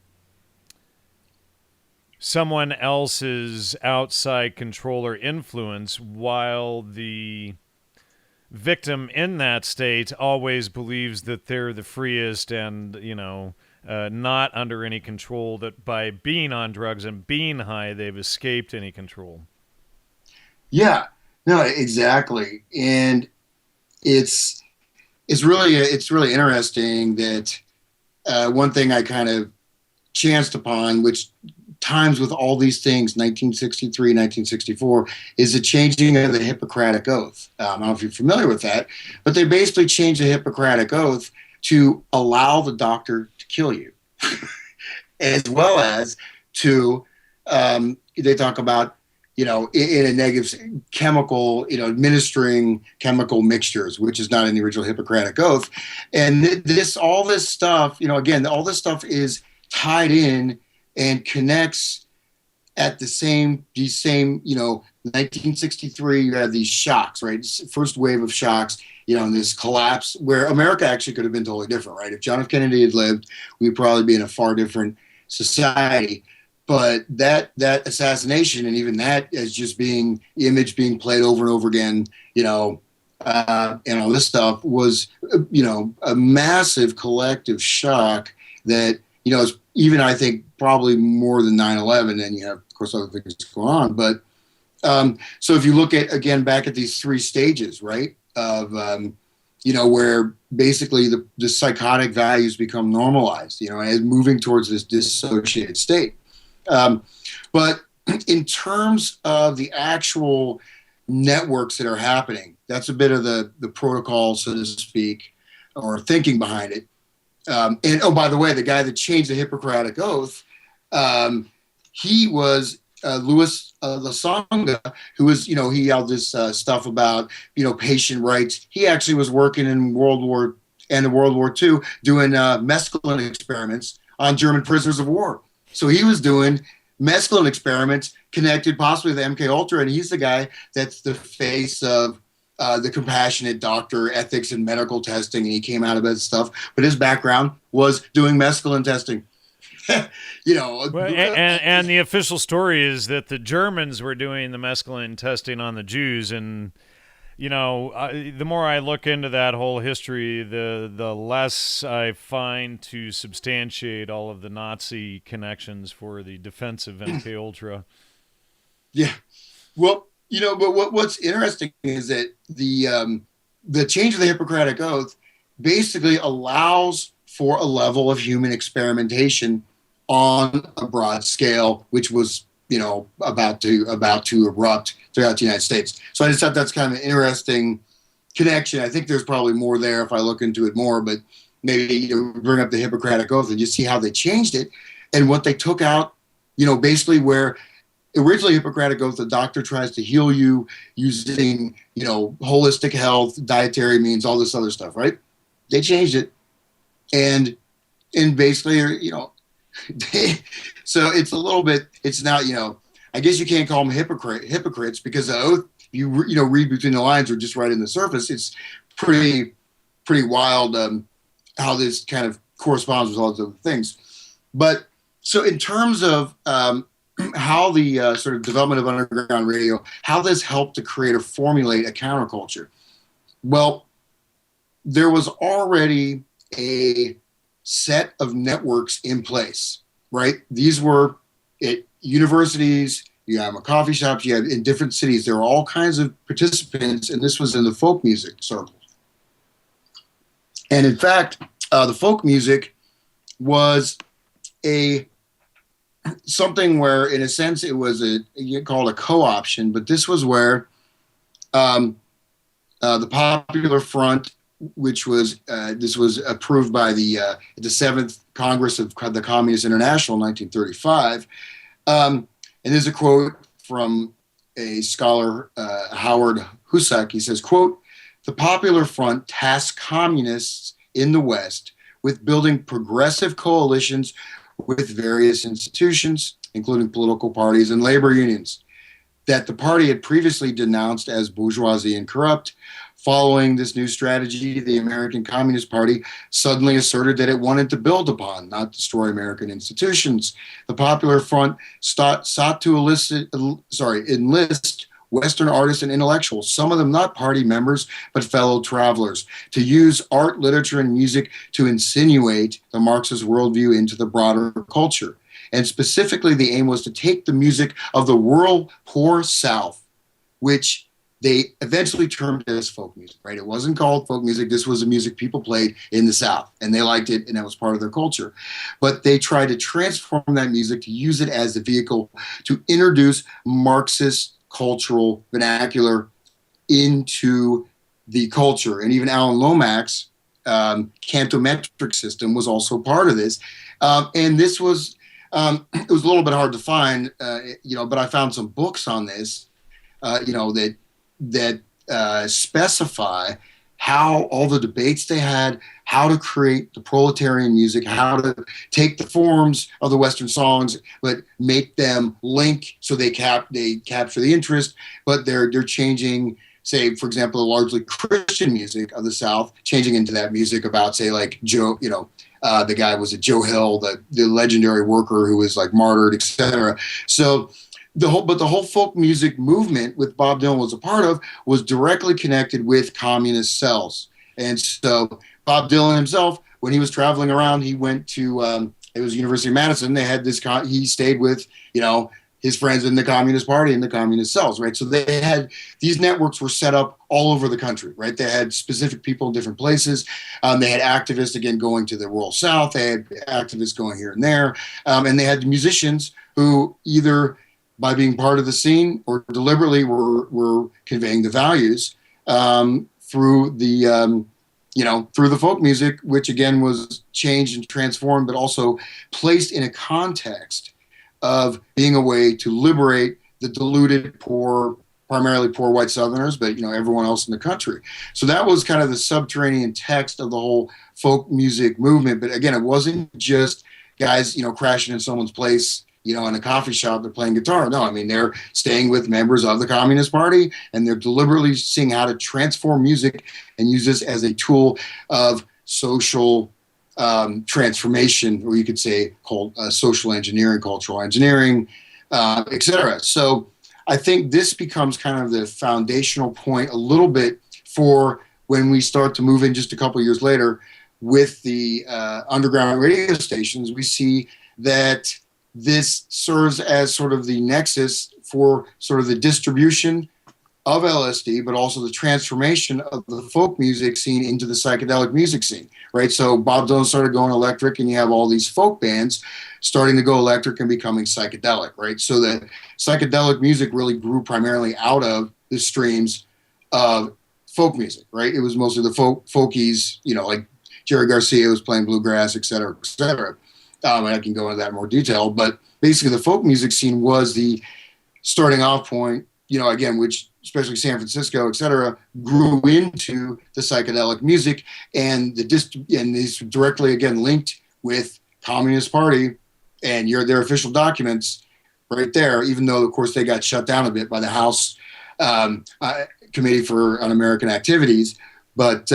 Speaker 1: someone else's outside control or influence, while the victim in that state always believes that they're the freest and, not under any control, that by being on drugs and being high, they've escaped any control.
Speaker 2: Yeah, no, exactly. And it's really interesting that one thing I kind of chanced upon, which times with all these things, 1963, 1964, is the changing of the Hippocratic Oath. I don't know if you're familiar with that, but they basically changed the Hippocratic Oath to allow the doctor to kill you, as well as to, they talk about, in a negative chemical, administering chemical mixtures, which is not in the original Hippocratic Oath. And all this stuff, again, all this stuff is tied in and connects at the same, 1963, you have these shocks, right? First wave of shocks, and this collapse where America actually could have been totally different, right? If John F. Kennedy had lived, we'd probably be in a far different society. But that assassination, and even that as just being the image being played over and over again, and all this stuff was, a massive collective shock that, is even, I think, probably more than 9/11. And you have, of course, other things going on. But so if you look at, again, back at these three stages, right, of, where basically the psychotic values become normalized, as moving towards this dissociated state. But in terms of the actual networks that are happening, that's a bit of the protocol, so to speak, or thinking behind it. And oh, by the way, the guy that changed the Hippocratic Oath, he was Louis Lasonga, who was, he held this stuff about, patient rights. He actually was working in World War II doing mescaline experiments on German prisoners of war. So he was doing mescaline experiments connected possibly to MK Ultra, and he's the guy that's the face of the compassionate doctor ethics and medical testing, and he came out of that stuff. But his background was doing mescaline testing.
Speaker 1: And the official story is that the Germans were doing the mescaline testing on the Jews, and the more I look into that whole history, the less I find to substantiate all of the Nazi connections for the defense of MK Ultra.
Speaker 2: Yeah, well, but what's interesting is that the change of the Hippocratic Oath basically allows for a level of human experimentation on a broad scale, which was about to erupt throughout the United States. So I just thought that's kind of an interesting connection. I think there's probably more there if I look into it more, but maybe bring up the Hippocratic Oath and just see how they changed it and what they took out, basically where originally Hippocratic Oath, the doctor tries to heal you using, holistic health, dietary means, all this other stuff, right? They changed it. And basically, so it's a little bit, it's not, I guess you can't call them hypocrites because the oath, you read between the lines or just right in the surface, it's pretty wild how this kind of corresponds with all those other things. But so in terms of how the sort of development of underground radio, how this helped to create or formulate a counterculture. Well, there was already a set of networks in place, right? These were at universities, you have coffee shops, you have in different cities, there were all kinds of participants, and this was in the folk music circles. And in fact, the folk music was something where, in a sense, it was called a co-option, but this was where the Popular Front, which was this was approved by the 7th Congress of the Communist International in 1935, And there's a quote from a scholar, Howard Husak. He says, quote, "The Popular Front tasked communists in the West with building progressive coalitions with various institutions, including political parties and labor unions, that the party had previously denounced as bourgeoisie and corrupt. Following this new strategy, the American Communist Party suddenly asserted that it wanted to build upon, not destroy American institutions. The Popular Front sought to enlist Western artists and intellectuals, some of them not party members, but fellow travelers, to use art, literature, and music to insinuate the Marxist worldview into the broader culture. And specifically, the aim was to take the music of the rural, poor South, which they eventually termed it as folk music, right? It wasn't called folk music. This was the music people played in the South, and they liked it, and that was part of their culture. But they tried to transform that music to use it as a vehicle to introduce Marxist cultural vernacular into the culture. And even Alan Lomax's cantometric system was also part of this. And this was, it was a little bit hard to find, but I found some books on this, that specify how all the debates they had, how to create the proletarian music, how to take the forms of the Western songs, but make them link so they capture the interest, but they're changing, say, for example, the largely Christian music of the South, changing into that music about, say, like Joe, the guy was Joe Hill, the legendary worker who was like martyred, etc. So the whole folk music movement with Bob Dylan was a part of was directly connected with communist cells. And so Bob Dylan himself, when he was traveling around, he went to it was University of Madison. They had this. He stayed with his friends in the Communist Party and the communist cells, right? So they had these networks were set up all over the country, right? They had specific people in different places. They had activists again going to the rural South. They had activists going here and there, and they had musicians who either by being part of the scene or deliberately were conveying the values through the through the folk music, which again was changed and transformed, but also placed in a context of being a way to liberate the deluded poor, primarily poor white Southerners, but everyone else in the country. So that was kind of the subterranean text of the whole folk music movement. But again, it wasn't just guys crashing in someone's place in a coffee shop, they're playing guitar. No, I mean, they're staying with members of the Communist Party, and they're deliberately seeing how to transform music and use this as a tool of social transformation, or you could say called social engineering, cultural engineering, etc. So I think this becomes kind of the foundational point a little bit for when we start to move in just a couple of years later with the underground radio stations. We see that this serves as sort of the nexus for sort of the distribution of LSD, but also the transformation of the folk music scene into the psychedelic music scene, right? So Bob Dylan started going electric, and you have all these folk bands starting to go electric and becoming psychedelic, right? So the psychedelic music really grew primarily out of the streams of folk music, right? It was mostly the folkies, like Jerry Garcia was playing bluegrass, et cetera, et cetera. And I can go into that in more detail, but basically the folk music scene was the starting off point, again, which especially San Francisco, et cetera, grew into the psychedelic music, and and these directly again linked with Communist Party and their official documents right there, even though of course they got shut down a bit by the House Committee for Un-American Activities, but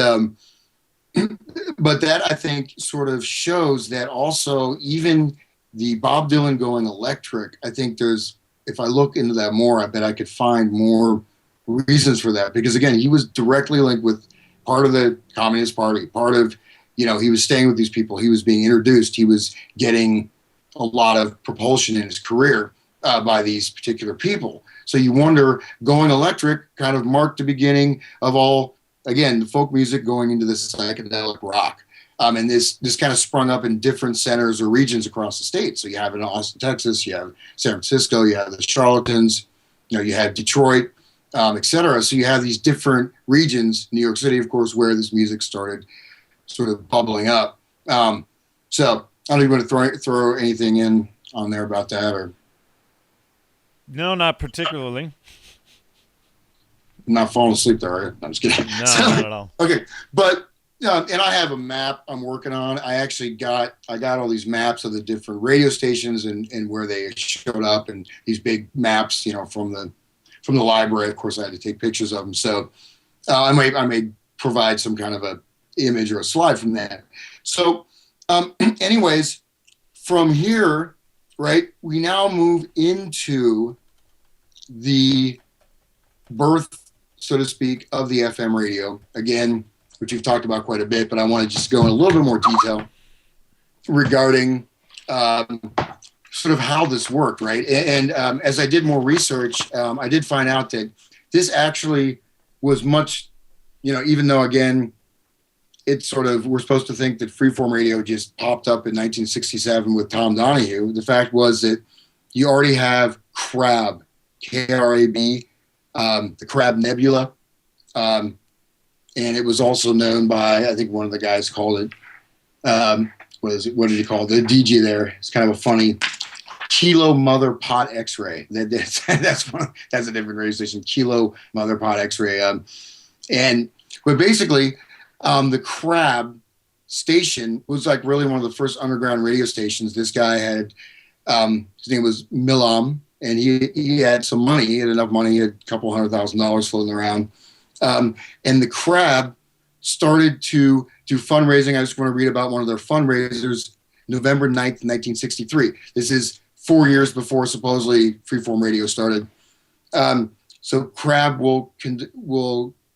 Speaker 2: that I think sort of shows that also even the Bob Dylan going electric, I think if I look into that more, I bet I could find more reasons for that, because again, he was directly linked with part of the Communist Party, part of, he was staying with these people, he was being introduced, he was getting a lot of propulsion in his career by these particular people. So you wonder, going electric kind of marked the beginning of all, again, the folk music going into this psychedelic rock. And this kind of sprung up in different centers or regions across the state. So you have in Austin, Texas, you have San Francisco, you have the Charlatans, you have Detroit, et cetera. So you have these different regions, New York City, of course, where this music started sort of bubbling up. So I don't even want to throw anything in on there about that, or
Speaker 1: No, not particularly.
Speaker 2: I'm not falling asleep there, right? I'm just kidding.
Speaker 1: No, not at all.
Speaker 2: Okay, but and I have a map I'm working on. I got all these maps of the different radio stations and where they showed up, and these big maps, from the library. Of course, I had to take pictures of them. So I may provide some kind of a image or a slide from that. So, anyways, from here, right, we now move into the birth, so to speak, of the FM radio. Again, which we've talked about quite a bit, but I want to just go in a little bit more detail regarding sort of how this worked, right? And as I did more research, I did find out that this actually was much, even though, again, it's sort of, we're supposed to think that freeform radio just popped up in 1967 with Tom Donahue. The fact was that you already have Crab, K-R-A-B, the Crab Nebula. And it was also known by, I think one of the guys called it, what did he call it? The DJ there. It's kind of a funny Kilo Mother Pot X-ray. That's a different radio station. Kilo Mother Pot X-ray. But basically, the Crab station was like really one of the first underground radio stations. This guy had, his name was Milam, and he had some money. He had enough money. He had a couple $100,000 floating around. And the Crab started to do fundraising. I just want to read about one of their fundraisers, November 9th, 1963. This is 4 years before supposedly freeform radio started. So Crab will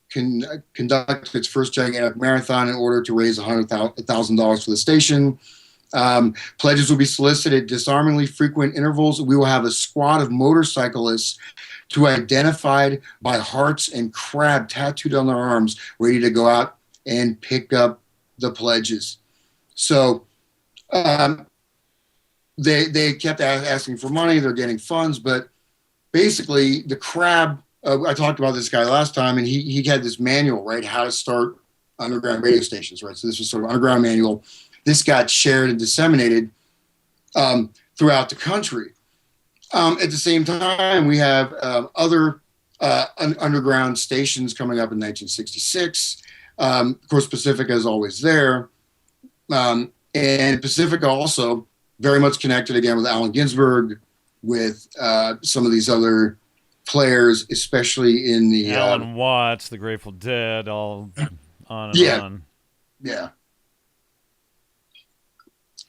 Speaker 2: conduct its first gigantic marathon in order to raise $100,000 for the station. Pledges will be solicited at disarmingly frequent intervals. We will have a squad of motorcyclists to identified by hearts and Crab tattooed on their arms, ready to go out and pick up the pledges. So they kept asking for money. They're getting funds, but basically the Crab, I talked about this guy last time, and he had this manual, right, how to start underground radio stations, right? So this was sort of underground manual. This got shared and disseminated throughout the country. At the same time, we have other underground stations coming up in 1966. Of course, Pacifica is always there. And Pacifica also very much connected again with Allen Ginsberg, with some of these other players, especially in the
Speaker 1: Alan Watts, the Grateful Dead, all on and on.
Speaker 2: Yeah.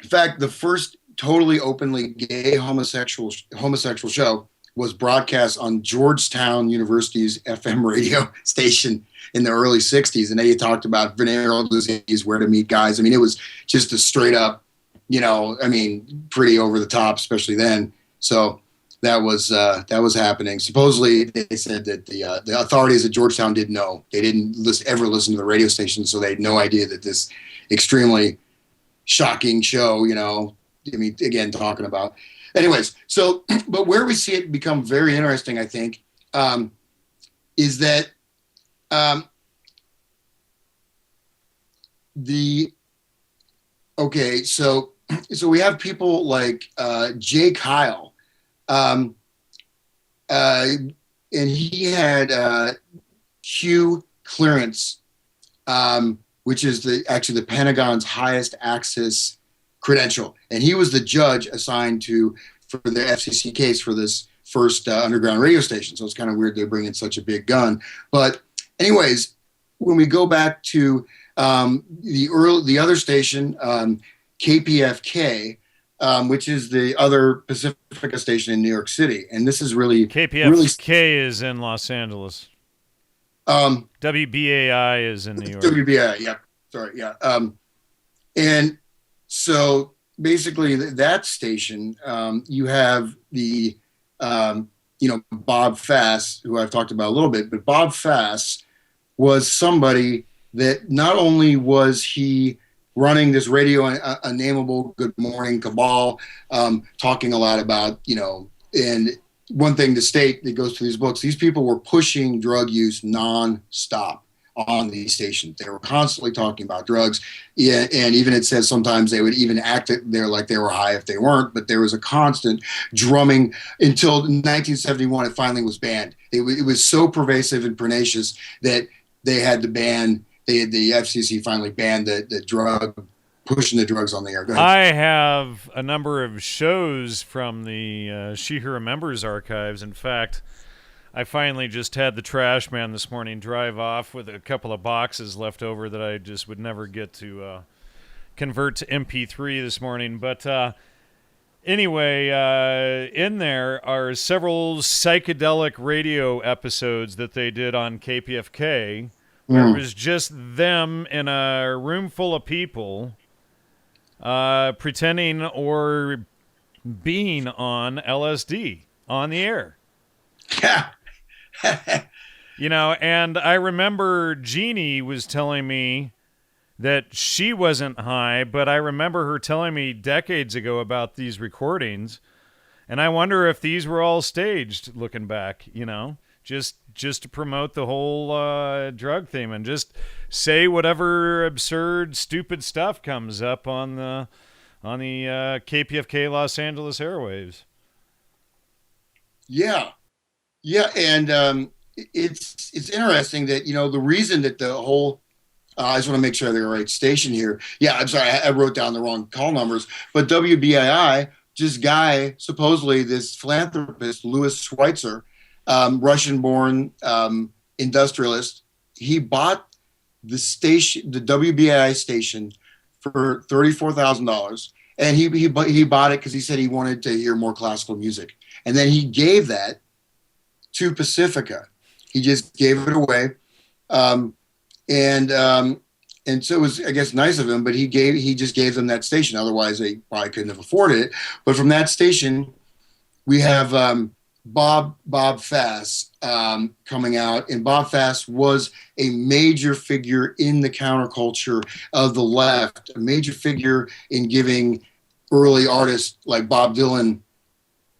Speaker 2: In fact, the first totally openly gay homosexual show was broadcast on Georgetown University's FM radio station in the early 60s. And they talked about venereal disease, where to meet guys. I mean, it was just a straight up, pretty over the top, especially then. So that was happening. Supposedly, they said that the authorities at Georgetown didn't know. They didn't ever listen to the radio station, so they had no idea that this extremely shocking show, again, talking about. Anyways, so, but where we see it become very interesting, I think, is that so we have people like Jay Kyle, and he had Q clearance, which is actually the Pentagon's highest access credential, and he was the judge assigned for the FCC case for this first underground radio station. So it's kind of weird they bring in such a big gun. But anyways, when we go back to the other station, KPFK, which is the other Pacifica station in New York City, and this is really
Speaker 1: KPFK is in Los Angeles. WBAI is in New York.
Speaker 2: WBAI, yeah. Sorry, yeah. And so basically that station, you have the, Bob Fass, who I've talked about a little bit, but Bob Fass was somebody that not only was he running this radio, unnameable Good Morning Cabal, talking a lot about, and one thing to state that goes through these books, these people were pushing drug use nonstop. on these stations. They were constantly talking about drugs. Yeah, and even it says sometimes they would even act there like they were high if they weren't, but there was a constant drumming until 1971 it finally was banned. It was so pervasive and pernicious that they had to ban, the FCC finally banned the drug, pushing the drugs on the air. Go ahead.
Speaker 1: I have a number of shows from the She Who Remembers archives. In fact, I finally just had the trash man this morning drive off with a couple of boxes left over that I just would never get to convert to MP3 this morning. But anyway, in there are several psychedelic radio episodes that they did on KPFK where it was just them in a room full of people pretending or being on LSD on the air.
Speaker 2: Yeah.
Speaker 1: You know, and I remember Jeannie was telling me that she wasn't high, but I remember her telling me decades ago about these recordings, and I wonder if these were all staged looking back, you know, just to promote the whole drug theme and just say whatever absurd, stupid stuff comes up on the KPFK Los Angeles airwaves.
Speaker 2: Yeah. Yeah, and it's interesting that, you know, the reason that the whole I just want to make sure I have the right station here. Yeah, I'm sorry, I wrote down the wrong call numbers, but WBII, this guy, supposedly this philanthropist, Louis Schweitzer, Russian-born industrialist, he bought the station, the WBII station, for $34,000, and he bought it because he said he wanted to hear more classical music, and then he gave that to Pacifica. He just gave it away. And so it was, I guess, nice of him, but he just gave them that station. Otherwise they probably couldn't have afforded it. But from that station, we have Bob Fass coming out. And Bob Fass was a major figure in the counterculture of the left, a major figure in giving early artists like Bob Dylan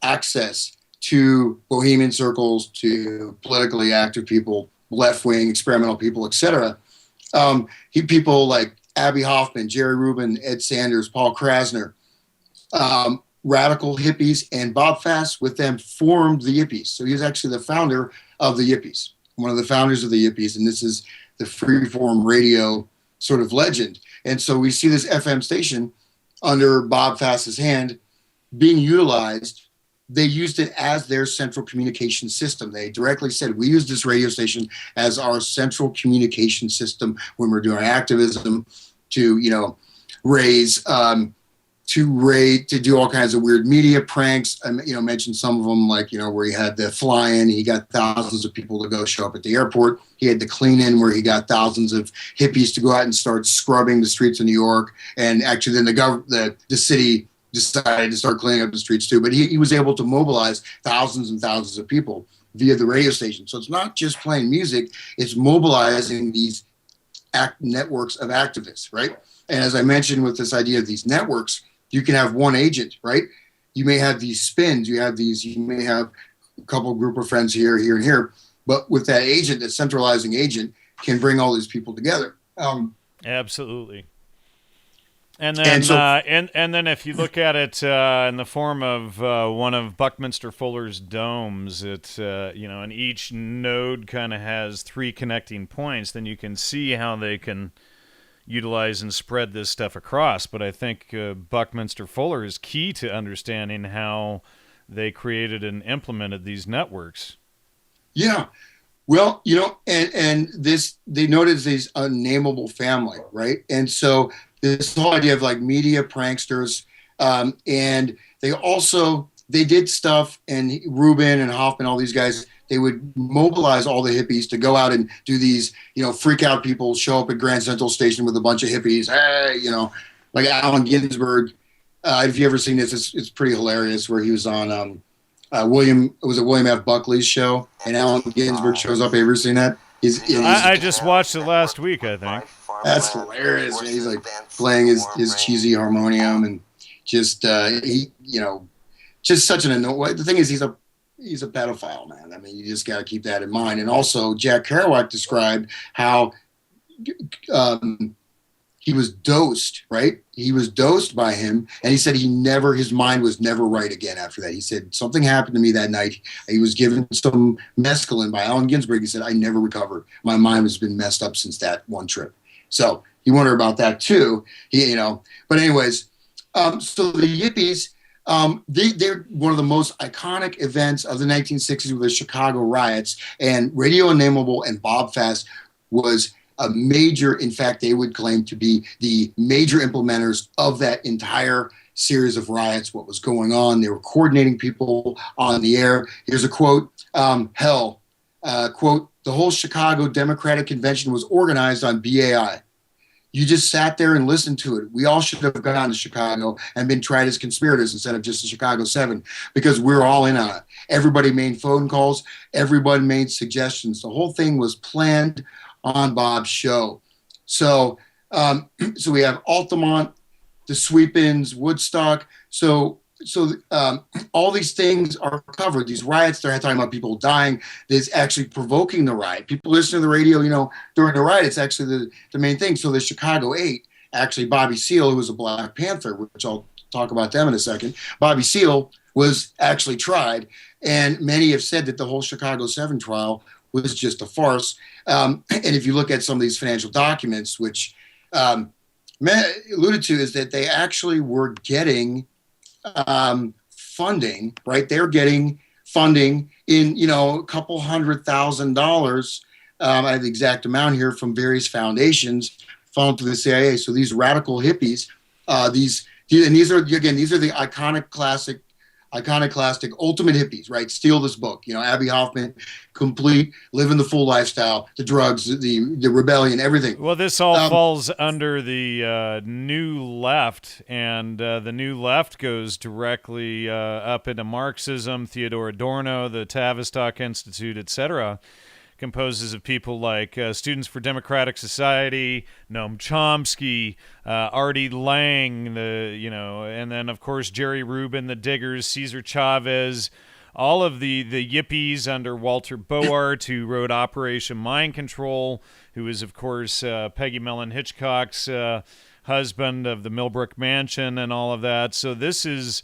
Speaker 2: access to bohemian circles, to politically active people, left-wing experimental people, etc. People like Abby Hoffman, Jerry Rubin, Ed Sanders, Paul Krasner, radical hippies, and Bob Fass with them formed the Yippies. So he was actually the founder of the Yippies, one of the founders of the Yippies, and this is the freeform radio sort of legend. And so we see this FM station under Bob Fass's hand being utilized. They used it as their central communication system. They directly said, we use this radio station as our central communication system when we're doing activism to, you know, to do all kinds of weird media pranks. I, you know, mentioned some of them, like, you know, where he had the fly-in, he got thousands of people to go show up at the airport. He had the clean-in where he got thousands of hippies to go out and start scrubbing the streets of New York. And actually then the city decided to start cleaning up the streets too. But he was able to mobilize thousands and thousands of people via the radio station. So it's not just playing music, it's mobilizing these networks of activists, right? And as I mentioned with this idea of these networks, you can have one agent, right? You may have these spins, you may have a couple group of friends here, and here, but with that agent, that centralizing agent can bring all these people together.
Speaker 1: Absolutely. And then, and then, if you look at it in the form of one of Buckminster Fuller's domes, it's you know, and each node kind of has 3 connecting points. Then you can see how they can utilize and spread this stuff across. But I think Buckminster Fuller is key to understanding how they created and implemented these networks. Yeah.
Speaker 2: Well, you know, and this, they noted these unnameable family, right? And so this whole idea of like media pranksters, and they did stuff, and Rubin and Hoffman, all these guys, they would mobilize all the hippies to go out and do these, you know, freak out people, show up at Grand Central Station with a bunch of hippies, hey, you know, like Allen Ginsberg. If you ever seen this, it's pretty hilarious, where he was on William F. Buckley's show, and Allen Ginsberg shows up. Have you ever seen that?
Speaker 1: I just watched it last week, I think.
Speaker 2: That's hilarious. Man. He's like playing his cheesy harmonium, and just just such an annoying. The thing is, he's a pedophile, man. I mean, you just got to keep that in mind. And also, Jack Kerouac described how he was dosed, right? He was dosed by him, and he said his mind was never right again after that. He said, something happened to me that night. He was given some mescaline by Allen Ginsberg. He said, I never recovered. My mind has been messed up since that one trip. So you wonder about that too. But anyways, so the Yippies, they're one of the most iconic events of the 1960s with the Chicago riots, and Radio Unnameable and Bob Fast was a major, in fact, they would claim to be the major implementers of that entire series of riots, what was going on. They were coordinating people on the air. Here's a quote, quote, the whole Chicago Democratic Convention was organized on BAI. You just sat there and listened to it. We all should have gone to Chicago and been tried as conspirators instead of just the Chicago 7, because we're all in on it. Everybody made phone calls. Everybody made suggestions. The whole thing was planned on Bob's show. So we have Altamont, the Sweep-ins, Woodstock. So all these things are covered. These riots, they're talking about people dying. There's actually provoking the riot. People listen to the radio, during the riot, it's actually the main thing. So the Chicago 8, actually Bobby Seale, who was a Black Panther, which I'll talk about them in a second. Bobby Seale was actually tried, and many have said that the whole Chicago 7 trial was just a farce. And if you look at some of these financial documents, which alluded to, is that they actually were getting funding, right? They're getting funding in, a couple $100,000. I have the exact amount here, from various foundations funneled to the CIA. So these radical hippies, these are the iconoclastic ultimate hippies, right? Steal this book, Abby Hoffman, complete, living the full lifestyle, the drugs, the rebellion, everything.
Speaker 1: Well, this all falls under the New Left, and the New Left goes directly up into Marxism, Theodore Adorno, the Tavistock Institute, etc., composes of people like Students for Democratic Society, Noam Chomsky, Artie Lang, and then of course Jerry Rubin, the Diggers, Cesar Chavez, all of the Yippies under Walter Boart, who wrote Operation Mind Control, who is of course Peggy Mellon Hitchcock's husband of the Millbrook Mansion and all of that. So this is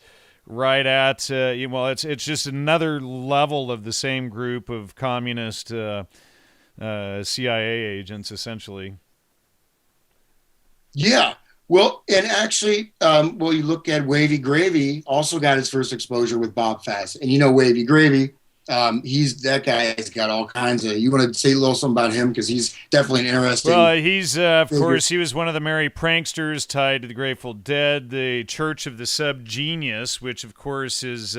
Speaker 1: right at it's just another level of the same group of communist CIA agents, essentially.
Speaker 2: Yeah, well, and actually, you look at Wavy Gravy, also got his first exposure with Bob Fast, and Wavy Gravy, that guy's got all kinds of. You want to say a little something about him, because he's definitely an interesting.
Speaker 1: Well, he's of course he was one of the merry pranksters tied to the Grateful Dead, the Church of the Subgenius, which of course is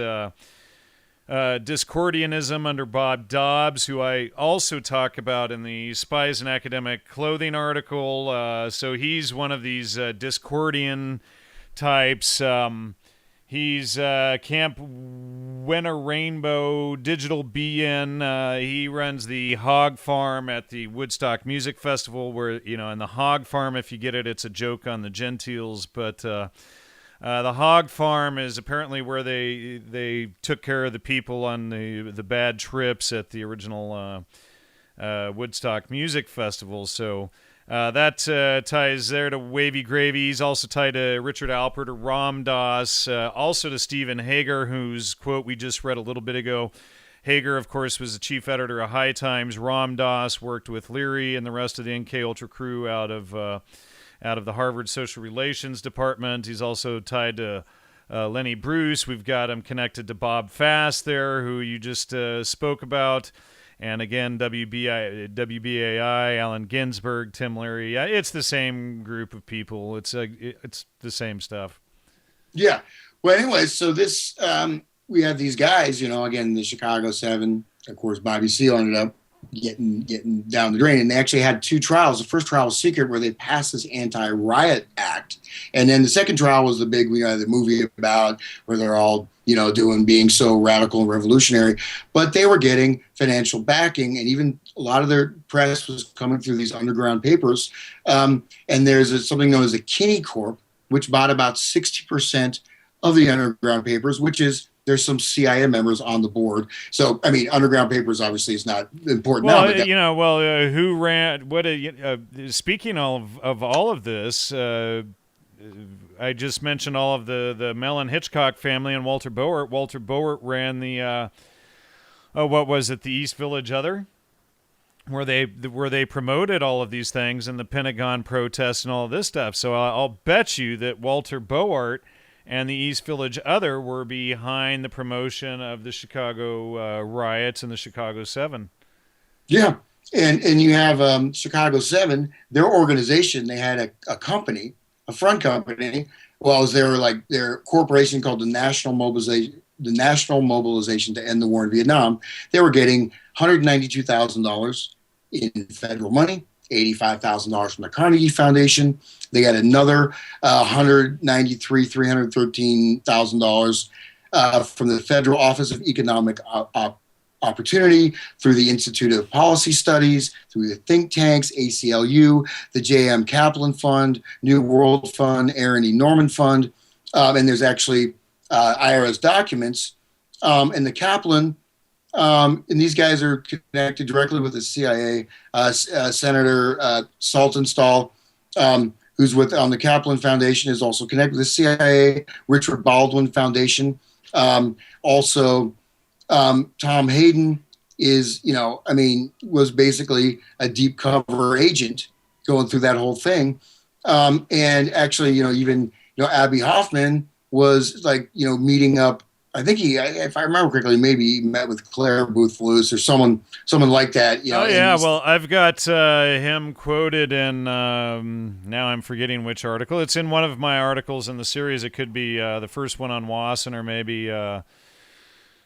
Speaker 1: Discordianism under Bob Dobbs, who I also talk about in the Spies in Academic Clothing article. So he's one of these Discordian types. He's Camp Winter Rainbow Digital BN. He runs the Hog Farm at the Woodstock Music Festival, where, in the Hog Farm, if you get it, it's a joke on the Gentiles. But the Hog Farm is apparently where they took care of the people on the bad trips at the original Woodstock Music Festival. So that ties there to Wavy Gravy. He's also tied to Richard Alpert or Ram Dass, also to Stephen Hager, whose quote we just read a little bit ago. Hager, of course, was the chief editor of High Times. Ram Dass worked with Leary and the rest of the MK Ultra crew out of the Harvard Social Relations Department. He's also tied to Lenny Bruce. We've got him connected to Bob Fast there, who you just spoke about. And again, WBAI, Allen Ginsberg, Tim Leary. It's the same group of people. It's the same stuff.
Speaker 2: Yeah. Well, anyway, so this we have these guys. Again, the Chicago 7. Of course, Bobby Seale ended up getting down the drain, and they actually had two trials. The first trial was secret, where they passed this anti-riot act, and then the second trial was the big, the movie about where they're all being so radical and revolutionary. But they were getting financial backing, and even a lot of their press was coming through these underground papers. And there's something known as the Kinney Corp, which bought about 60% of the Underground Papers, which is there's some CIA members on the board. So, I mean, Underground Papers obviously is not important now.
Speaker 1: Well,
Speaker 2: But
Speaker 1: who ran what? Speaking of all of this, I just mentioned all of the Mellon Hitchcock family and Walter Boert. Walter Boert ran the what was it? The East Village Other, where they promoted all of these things and the Pentagon protests and all of this stuff. So I'll bet you that Walter Boert and the East Village Other were behind the promotion of the Chicago riots and the Chicago 7.
Speaker 2: yeah, and you have Chicago 7, their organization, they had a company, a front company. Well, as their corporation called the National Mobilization to End the War in Vietnam. They were getting $192,000 in federal money, $85,000 from the Carnegie Foundation. They got another $313,000 from the Federal Office of Economic Opportunity, through the Institute of Policy Studies, through the think tanks, ACLU, the J.M. Kaplan Fund, New World Fund, Aaron E. Norman Fund, and there's actually IRS documents. And the Kaplan, and these guys are connected directly with the CIA. Senator Saltonstall, who's on the Kaplan Foundation, is also connected with the CIA. Richard Baldwin Foundation. Also, Tom Hayden is, was basically a deep cover agent going through that whole thing. And actually, even Abby Hoffman was meeting up. I think if I remember correctly, maybe he met with Claire Booth Luce or someone like that.
Speaker 1: Well, I've got him quoted in, now I'm forgetting which article. It's in one of my articles in the series. It could be the first one on Wasson, or maybe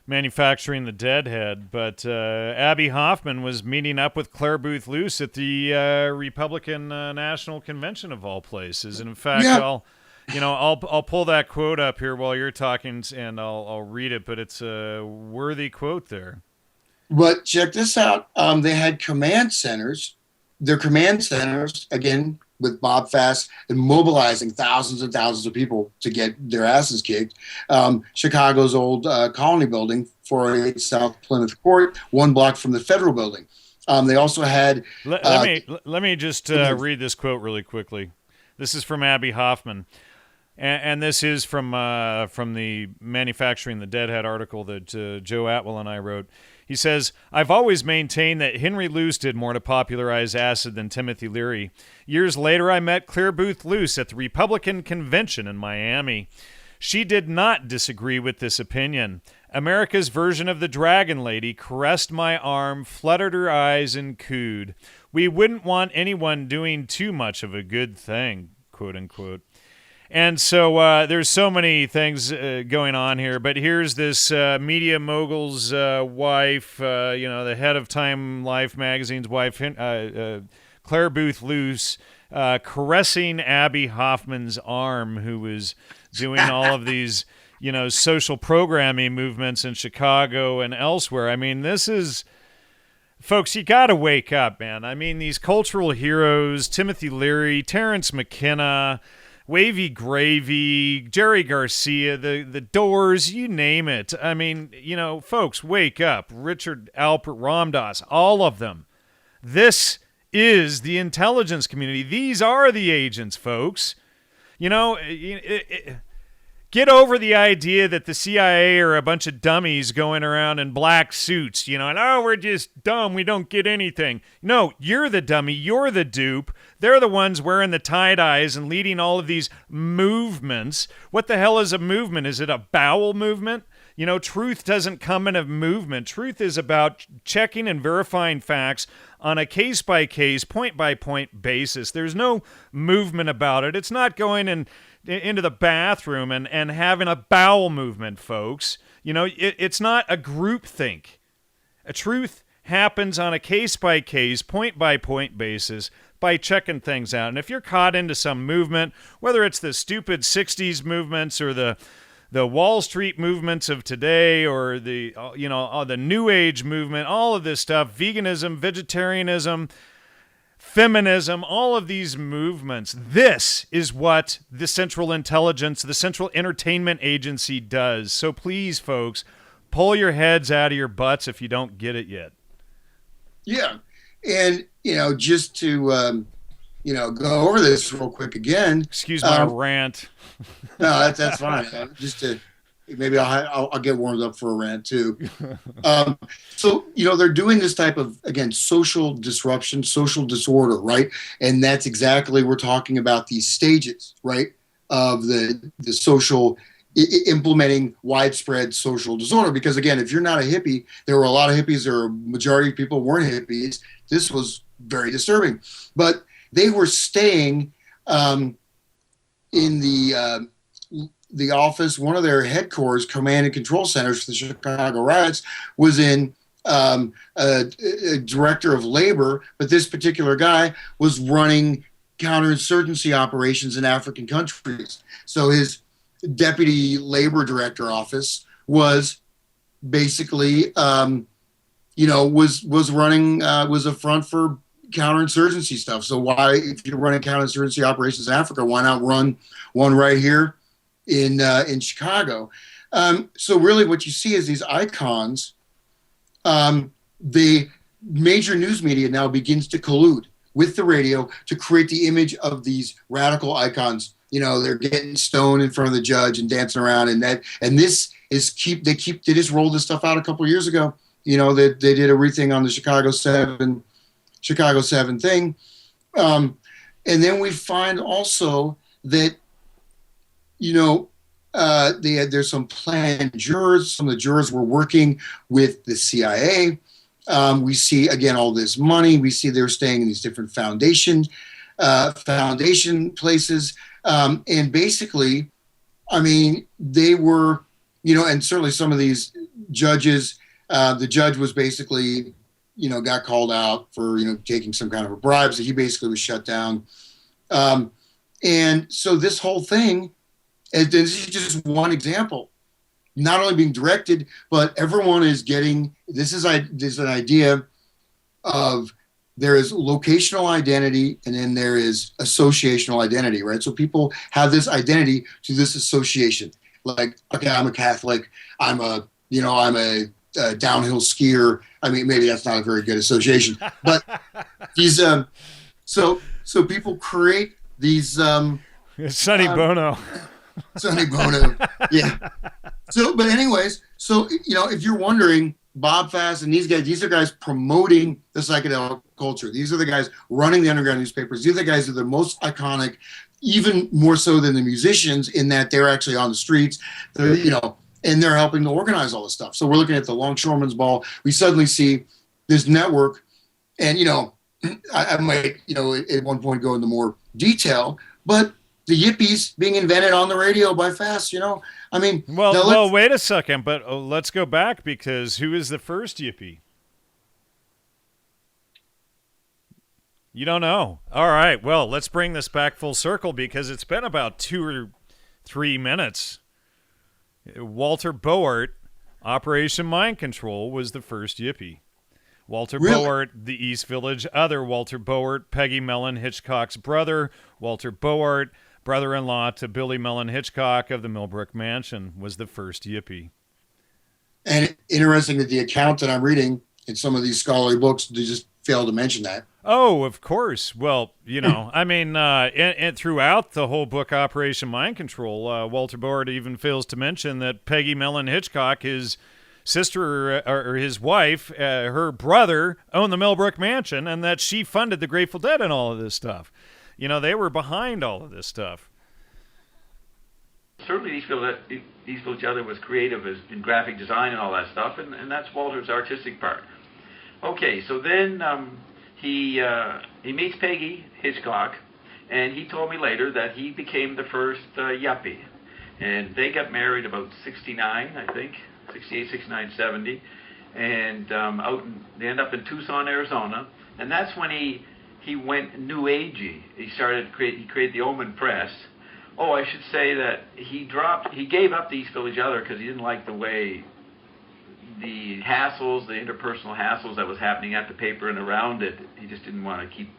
Speaker 1: Manufacturing the Deadhead. But Abby Hoffman was meeting up with Claire Booth Luce at the Republican National Convention of all places. And in fact, I'll pull that quote up here while you're talking, and I'll read it, but it's a worthy quote there.
Speaker 2: But check this out. They had command centers. Their command centers, again, with Bob Fast, and mobilizing thousands and thousands of people to get their asses kicked. Chicago's old Colony Building, 408 South Plymouth Court, 1 block from the Federal Building. They also had...
Speaker 1: Let me just read this quote really quickly. This is from Abby Hoffman. And this is from the Manufacturing the Deadhead article that Joe Atwill and I wrote. He says, "I've always maintained that Henry Luce did more to popularize acid than Timothy Leary. Years later, I met Claire Booth Luce at the Republican Convention in Miami. She did not disagree with this opinion. America's version of the Dragon Lady caressed my arm, fluttered her eyes, and cooed. We wouldn't want anyone doing too much of a good thing," quote unquote. And so there's so many things going on here, but here's this media mogul's wife, the head of Time Life magazine's wife, Claire Booth Luce, caressing Abby Hoffman's arm, who was doing all of these, social programming movements in Chicago and elsewhere. I mean, this is... Folks, you got to wake up, man. I mean, these cultural heroes, Timothy Leary, Terrence McKenna... Wavy Gravy, Jerry Garcia, the Doors, you name it. I mean, folks, wake up. Richard Alpert, Ramdas, all of them. This is the intelligence community. These are the agents, folks. Get over the idea that the CIA are a bunch of dummies going around in black suits, and, we're just dumb, we don't get anything. No, you're the dummy, you're the dupe. They're the ones wearing the tie-dyes and leading all of these movements. What the hell is a movement? Is it a bowel movement? Truth doesn't come in a movement. Truth is about checking and verifying facts on a case-by-case, point-by-point basis. There's no movement about it. It's not going into the bathroom and having a bowel movement, folks. It's not a group think. A truth happens on a case-by-case, point-by-point basis by checking things out. And if you're caught into some movement, whether it's the stupid 60s movements or the Wall Street movements of today, or the New Age movement, all of this stuff, veganism, vegetarianism, feminism, all of these movements. This is what the Central Intelligence, the Central Entertainment Agency does. So please, folks, pull your heads out of your butts if you don't get it yet.
Speaker 2: Yeah. And, just to, go over this real quick again.
Speaker 1: Excuse my rant.
Speaker 2: No, that's fine. Just to, maybe I'll get warmed up for a rant too. So, they're doing this type of, again, social disruption, social disorder, right? And that's exactly, we're talking about these stages, right? Of the social implementing widespread social disorder. Because again, if you're not a hippie, there were a lot of hippies, or a majority of people weren't hippies. This was very disturbing, but they were staying in the office. One of their headquarters, command and control centers for the Chicago riots, was in a director of labor, but this particular guy was running counterinsurgency operations in African countries. So his deputy labor director office was basically, was running, was a front for counterinsurgency stuff. So why, if you're running counterinsurgency operations in Africa, why not run one right here in Chicago? So really what you see is these icons. The major news media now begins to collude with the radio to create the image of these radical icons. They're getting stoned in front of the judge and dancing around, and this is they just rolled this stuff out a couple of years ago. They did everything on the Chicago 7 thing. And then we find also that, there's some planned jurors. Some of the jurors were working with the CIA. We see, again, all this money. We see they're staying in these different foundation places. And basically, they were, and certainly some of these judges, the judge was basically, got called out for, taking some kind of a bribe. So he basically was shut down. And so this whole thing, and this is just one example, not only being directed, but everyone is getting, there's an idea of, there is locational identity, and then there is associational identity, right? So people have this identity to this association. Like, okay, I'm a Catholic. I'm a downhill skier. Maybe that's not a very good association, but these, so people create these,
Speaker 1: Sonny Bono.
Speaker 2: Sonny Bono. Yeah. So, but anyways, if you're wondering, Bob Fast and these are guys promoting the psychedelic culture. These are the guys running the underground newspapers. These are the guys that are the most iconic, even more so than the musicians, in that they're actually on the streets, and they're helping to organize all this stuff. So we're looking at the Longshoremen's Ball. We suddenly see this network, and, I might, at one point go into more detail, but the yippies being invented on the radio by Fast, Well,
Speaker 1: wait a second, but let's go back, because who is the first yippie? You don't know. All right, well, let's bring this back full circle, because it's been about 2 or 3 minutes. Walter Boart, Operation Mind Control, was the first yippie. Walter Boart, the East Village Other. Walter Boart, Peggy Mellon Hitchcock's brother. Walter Boart, brother-in-law to Billy Mellon Hitchcock of the Millbrook Mansion, was the first yippie. And
Speaker 2: interesting that the account that I'm reading in some of these scholarly books, they just fail to mention that.
Speaker 1: Oh, of course. Well, and throughout the whole book, Operation Mind Control, Walter Boart even fails to mention that Peggy Mellon Hitchcock, his sister or his wife, her brother, owned the Millbrook Mansion, and that she funded the Grateful Dead and all of this stuff. They were behind all of this stuff.
Speaker 6: Certainly, East Village Other was creative in graphic design and all that stuff, and that's Walter's artistic part. Okay, so then he meets Peggy Hitchcock, and he told me later that he became the first yuppie. And they got married about 69, I think, 68, 69, 70, and they end up in Tucson, Arizona, and that's when he went new agey. He created the Omen Press. Oh, I should say that he gave up the East Village Other because he didn't like the way the hassles, the interpersonal hassles that was happening at the paper and around it. He just didn't want to keep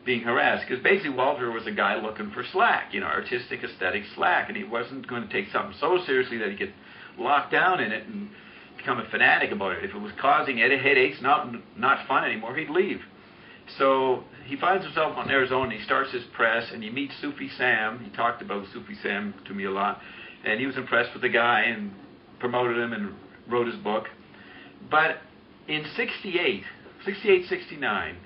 Speaker 6: being harassed, because basically Walter was a guy looking for slack, artistic, aesthetic slack, and he wasn't going to take something so seriously that he could lock down in it and become a fanatic about it. If it was causing headaches, not fun anymore, he'd leave. So he finds himself in Arizona, he starts his press, and he meets Sufi Sam. He talked about Sufi Sam to me a lot, and he was impressed with the guy and promoted him and wrote his book. But in 68, 69,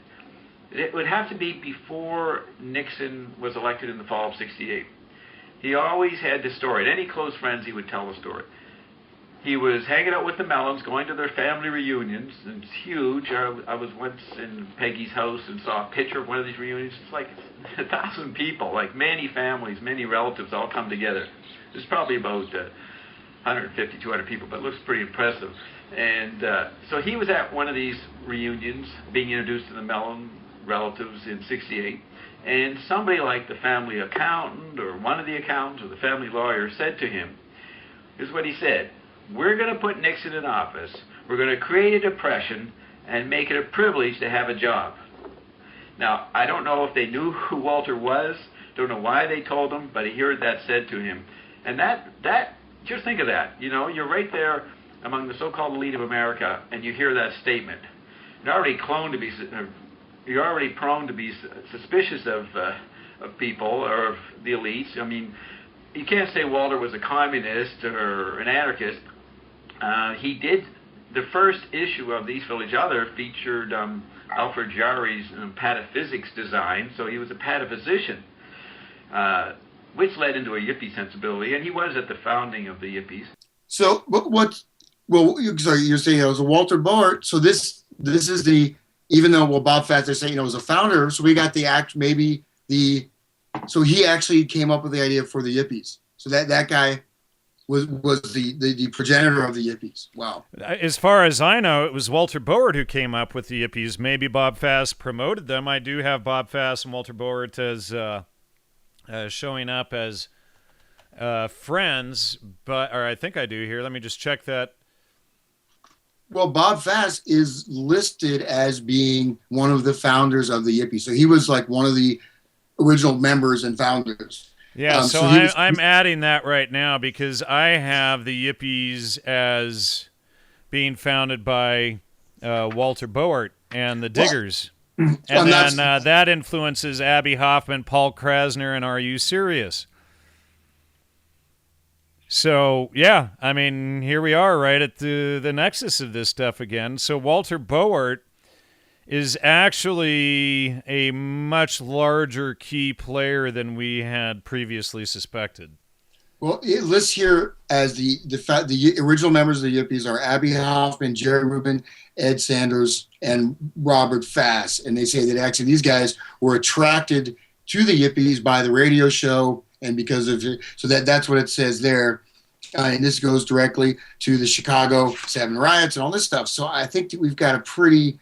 Speaker 6: it would have to be before Nixon was elected in the fall of 68. He always had this story. At any close friends, he would tell the story. He was hanging out with the Mellons, going to their family reunions, and it's huge. I was once in Peggy's house and saw a picture of one of these reunions. It's like 1,000 people, like many families, many relatives all come together. There's probably about 150, 200 people, but it looks pretty impressive. And so he was at one of these reunions, being introduced to the Mellon relatives in 68, and somebody like the family accountant or one of the accountants or the family lawyer said to him, here's what he said: we're going to put Nixon in office, we're going to create a depression and make it a privilege to have a job. Now, I don't know if they knew who Walter was, don't know why they told him, but he heard that said to him. And that just think of that, you're right there among the so-called elite of America, and you hear that statement. You're already prone to be suspicious of people or of the elites. I mean, you can't say Walter was a communist or an anarchist. He did. The first issue of the East Village Other featured Alfred Jarry's pataphysics design, so he was a pataphysician, which led into a Yippie sensibility, and he was at the founding of the Yippies.
Speaker 2: So, you're saying it was a Walter Boert. So this is the, even though Bob Fast, they're saying it was a founder. So we got so he actually came up with the idea for the Yippies. So that guy was the progenitor of the Yippies. Wow.
Speaker 1: As far as I know, it was Walter Boert who came up with the Yippies. Maybe Bob Fast promoted them. I do have Bob Fast and Walter Boert as showing up as friends, or I think I do here. Let me just check that.
Speaker 2: Well, Bob Fast is listed as being one of the founders of the Yippies. So he was like one of the original members and founders.
Speaker 1: Yeah, so I'm adding that right now because I have the Yippies as being founded by Walter Boert and the Diggers. Well, and then that influences Abby Hoffman, Paul Krasner, and Are You Serious? So, yeah, I mean, here we are right at the nexus of this stuff again. So Walter Boert is actually a much larger key player than we had previously suspected.
Speaker 2: Well, it lists here as the original members of the Yippies are Abby Hoffman, Jerry Rubin, Ed Sanders, and Robert Fass. And they say that actually these guys were attracted to the Yippies by the radio show, and because of it, so that's what it says there. And this goes directly to the Chicago 7 riots and all this stuff. So I think that we've got a pretty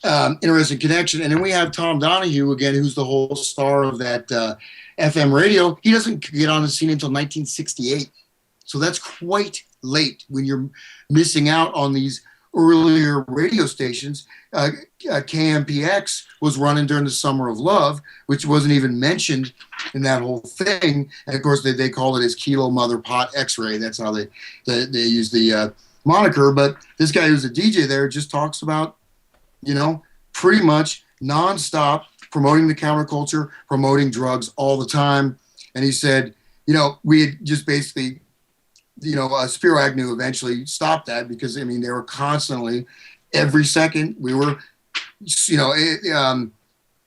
Speaker 2: interesting connection. And then we have Tom Donahue again, who's the whole star of that FM radio. He doesn't get on the scene until 1968. So that's quite late when you're missing out on these earlier radio stations. KMPX was running during the Summer of Love, which wasn't even mentioned in that whole thing. And of course, they call it as Kilo Mother Pot X-Ray. That's how they use the moniker. But this guy who's a DJ there just talks about, pretty much nonstop promoting the counterculture, promoting drugs all the time. And he said, we had just basically, Spiro Agnew eventually stopped that because, they were constantly, every second, we were,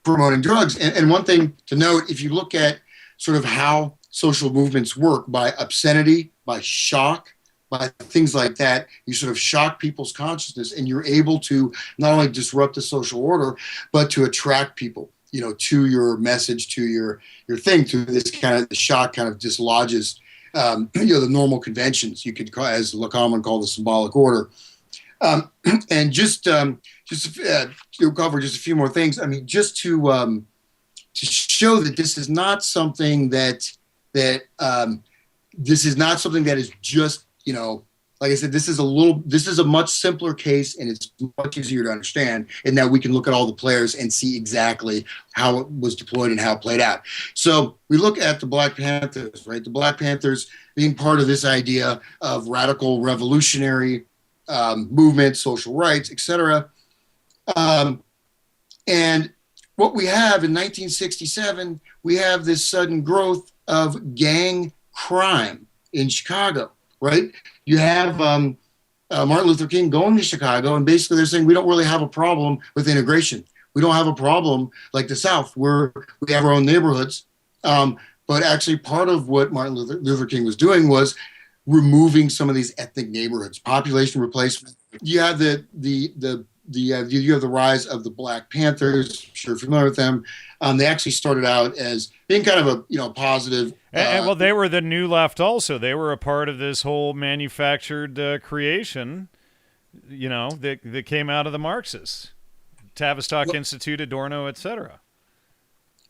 Speaker 2: promoting drugs. And one thing to note, if you look at sort of how social movements work, by obscenity, by shock, by things like that, you sort of shock people's consciousness, and you're able to not only disrupt the social order, but to attract people, to your message, to your thing, to this kind of, the shock kind of dislodges the normal conventions, you could call, as Lacan call, the symbolic order. And just to cover just a few more things. Just to show that this is not something that is just like I said, this is a much simpler case, and it's much easier to understand in that we can look at all the players and see exactly how it was deployed and how it played out. So we look at the Black Panthers, right? The Black Panthers being part of this idea of radical revolutionary movement, social rights, etc. And what we have in 1967, we have this sudden growth of gang crime in Chicago, right? You have Martin Luther King going to Chicago, and basically they're saying we don't really have a problem with integration. We don't have a problem like the South, where we have our own neighborhoods. But actually, part of what Martin Luther King was doing was removing some of these ethnic neighborhoods, population replacement. You have you have the rise of the Black Panthers. I'm sure you're familiar with them. They actually started out as being kind of a positive.
Speaker 1: And well, they were the New Left also. They were a part of this whole manufactured creation, that came out of the Marxists, Tavistock Institute, Adorno, etc.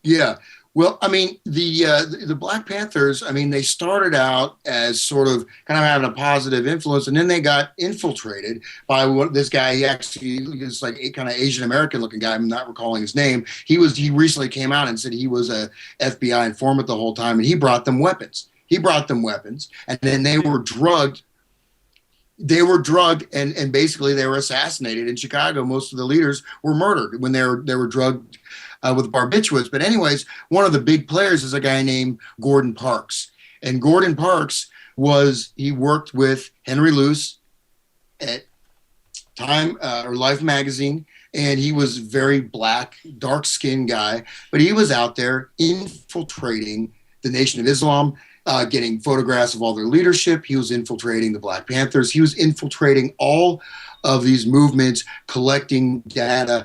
Speaker 2: Yeah. Well, I mean, the Black Panthers, I mean, they started out as sort of kind of having a positive influence, and then they got infiltrated by this guy. He actually is like a kind of Asian American looking guy. I'm not recalling his name. He recently came out and said he was a FBI informant the whole time, and he brought them weapons. And then they were drugged. And basically they were assassinated in Chicago. Most of the leaders were murdered when they were drugged with barbiturates. But anyways, one of the big players is a guy named Gordon Parks. And Gordon Parks he worked with Henry Luce at Time or Life magazine. And he was very black, dark-skinned guy. But he was out there infiltrating the Nation of Islam, getting photographs of all their leadership. He was infiltrating the Black Panthers. He was infiltrating all of these movements, collecting data,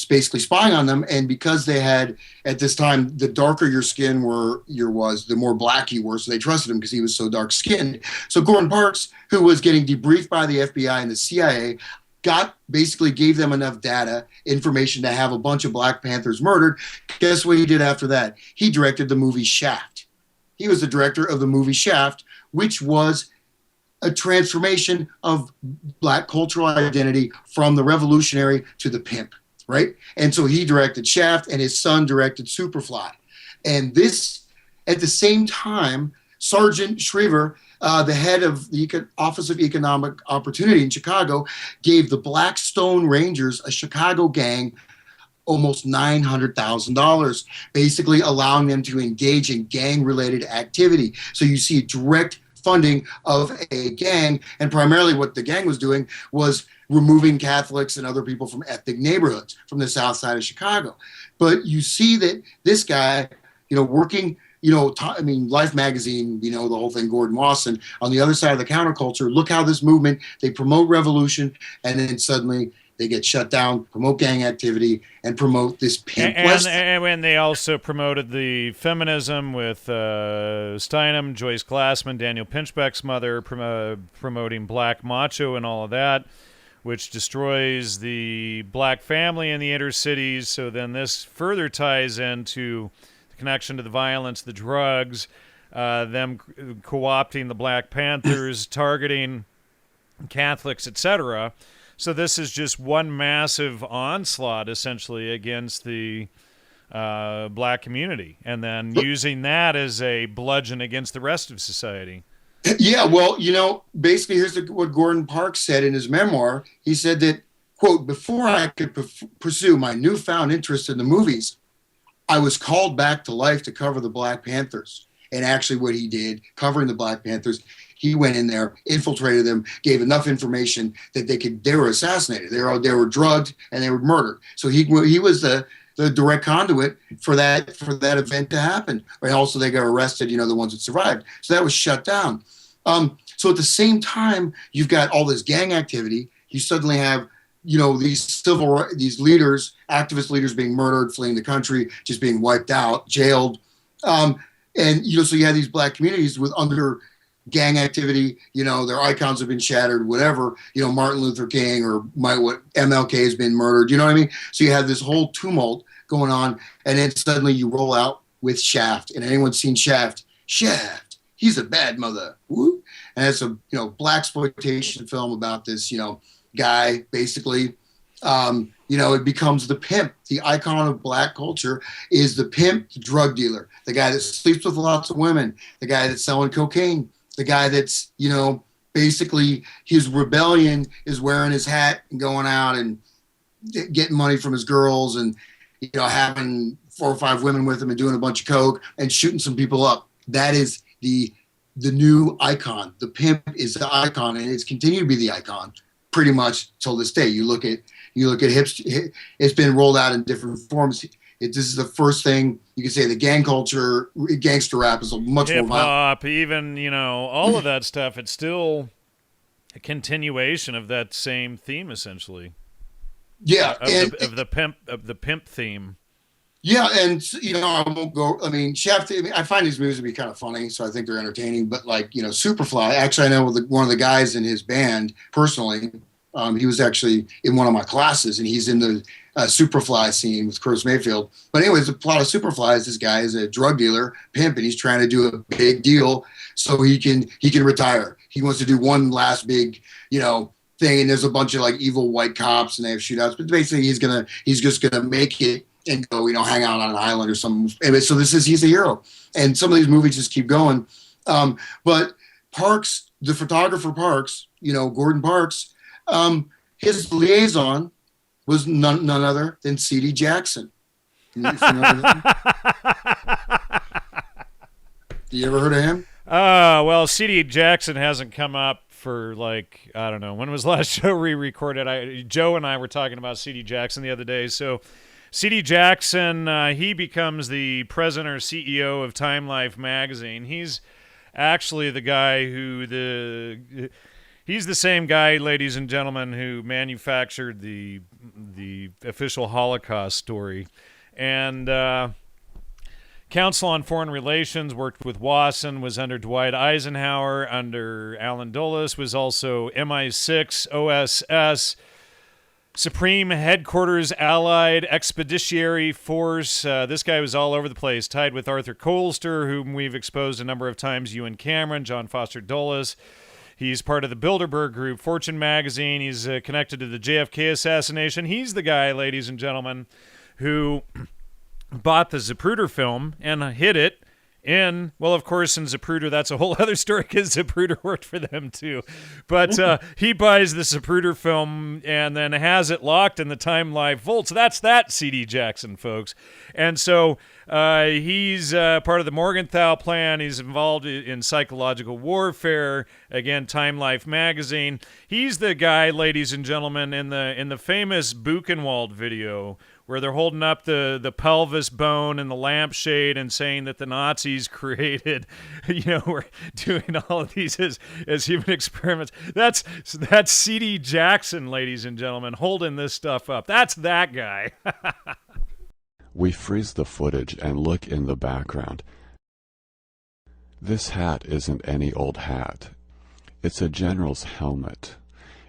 Speaker 2: basically spying on them. And because they had, at this time, the darker your skin was, the more black you were. So they trusted him because he was so dark-skinned. So Gordon Parks, who was getting debriefed by the FBI and the CIA, basically gave them enough data, information to have a bunch of Black Panthers murdered. Guess what he did after that? He directed the movie Shaft. He was the director of the movie Shaft, which was a transformation of Black cultural identity from the revolutionary to the pimp, right? And so he directed Shaft, and his son directed Superfly. And this, at the same time, Sergeant Shriver, the head of the Office of Economic Opportunity in Chicago, gave the Black Stone Rangers, a Chicago gang, almost $900,000, basically allowing them to engage in gang-related activity. So you see direct funding of a gang, and primarily what the gang was doing was removing Catholics and other people from ethnic neighborhoods from the south side of Chicago. But you see that this guy, working, Life magazine, the whole thing, Gordon Wasson, on the other side of the counterculture, look how this movement, they promote revolution, and then suddenly they get shut down, promote gang activity, and promote this pimp.
Speaker 1: And when they also promoted the feminism with Steinem, Joyce Glassman, Daniel Pinchbeck's mother, promoting Black Macho and all of that, which destroys the Black family in the inner cities. So then this further ties into the connection to the violence, the drugs, them co-opting the Black Panthers, targeting Catholics, etc. So this is just one massive onslaught, essentially, against the Black community, and then using that as a bludgeon against the rest of society.
Speaker 2: Yeah, well, basically, here's what Gordon Parks said in his memoir. He said that, quote, before I could pursue my newfound interest in the movies, I was called back to life to cover the Black Panthers. And actually what he did, covering the Black Panthers, he went in there, infiltrated them, gave enough information that they were assassinated. They were drugged and they were murdered. So he was the direct conduit for that event to happen. And also they got arrested, the ones that survived. So that was shut down. So at the same time, you've got all this gang activity. You suddenly have, these leaders, activist leaders being murdered, fleeing the country, just being wiped out, jailed. So you have these Black communities with under gang activity, their icons have been shattered, whatever, Martin Luther King or MLK has been murdered, you know what I mean? So you have this whole tumult going on, and then suddenly you roll out with Shaft. And anyone's seen Shaft, he's a bad mother. Woo? and it's a black exploitation film about this guy basically. It becomes the pimp. The icon of black culture is the pimp, the drug dealer, the guy that sleeps with lots of women, the guy that's selling cocaine, the guy that's, basically his rebellion is wearing his hat and going out and getting money from his girls and, having 4 or 5 women with him and doing a bunch of coke and shooting some people up. That is the new icon. The pimp is the icon, and it's continued to be the icon pretty much till this day. You look at hips, it's been rolled out in different forms. This is the first thing you can say. The gang culture, gangster rap is a much more
Speaker 1: hip-hop, even, all of that stuff. It's still a continuation of that same theme, essentially.
Speaker 2: Yeah.
Speaker 1: Of the pimp theme.
Speaker 2: Yeah, and I won't go. I mean, Shaft. I find these movies to be kind of funny, so I think they're entertaining. But Superfly. Actually, I know one of the guys in his band personally. He was actually in one of my classes, and he's in the Superfly scene with Curtis Mayfield. But anyways, the plot of Superfly is this guy is a drug dealer, pimp, and he's trying to do a big deal so he can retire. He wants to do one last big, thing. And there's a bunch of evil white cops, and they have shootouts. But basically, he's just gonna make it and go, hang out on an island or something. Anyway, so he's a hero. And some of these movies just keep going. But Parks, the photographer Parks, Gordon Parks, his liaison was none other than C.D. Jackson. You ever heard of him?
Speaker 1: Well, C.D. Jackson hasn't come up for I don't know. When was the last show we recorded? Joe and I were talking about C.D. Jackson the other day. So C.D. Jackson, he becomes the president or CEO of Time Life magazine. He's actually the guy he's the same guy, ladies and gentlemen, who manufactured the official Holocaust story. And Council on Foreign Relations worked with Wasson, was under Dwight Eisenhower, under Allen Dulles, was also MI6, OSS, Supreme Headquarters Allied Expeditionary Force. This guy was all over the place, tied with Arthur Kohlster, whom we've exposed a number of times, Ewan Cameron, John Foster Dulles. He's part of the Bilderberg Group, Fortune magazine. He's connected to the JFK assassination. He's the guy, ladies and gentlemen, who bought the Zapruder film and hid it in, well, of course, in Zapruder, that's a whole other story because Zapruder worked for them too. But he buys the Zapruder film and then has it locked in the Time Life vault. So that's that C.D. Jackson, folks. And so he's part of the Morgenthau plan. He's involved in psychological warfare. Again, Time Life magazine. He's the guy, ladies and gentlemen, in the famous Buchenwald video where they're holding up the pelvis bone and the lampshade and saying that the Nazis created, we're doing all of these as human experiments. That's C.D. Jackson, ladies and gentlemen, holding this stuff up. That's that guy.
Speaker 7: We freeze the footage and look in the background. This hat isn't any old hat. It's a general's helmet.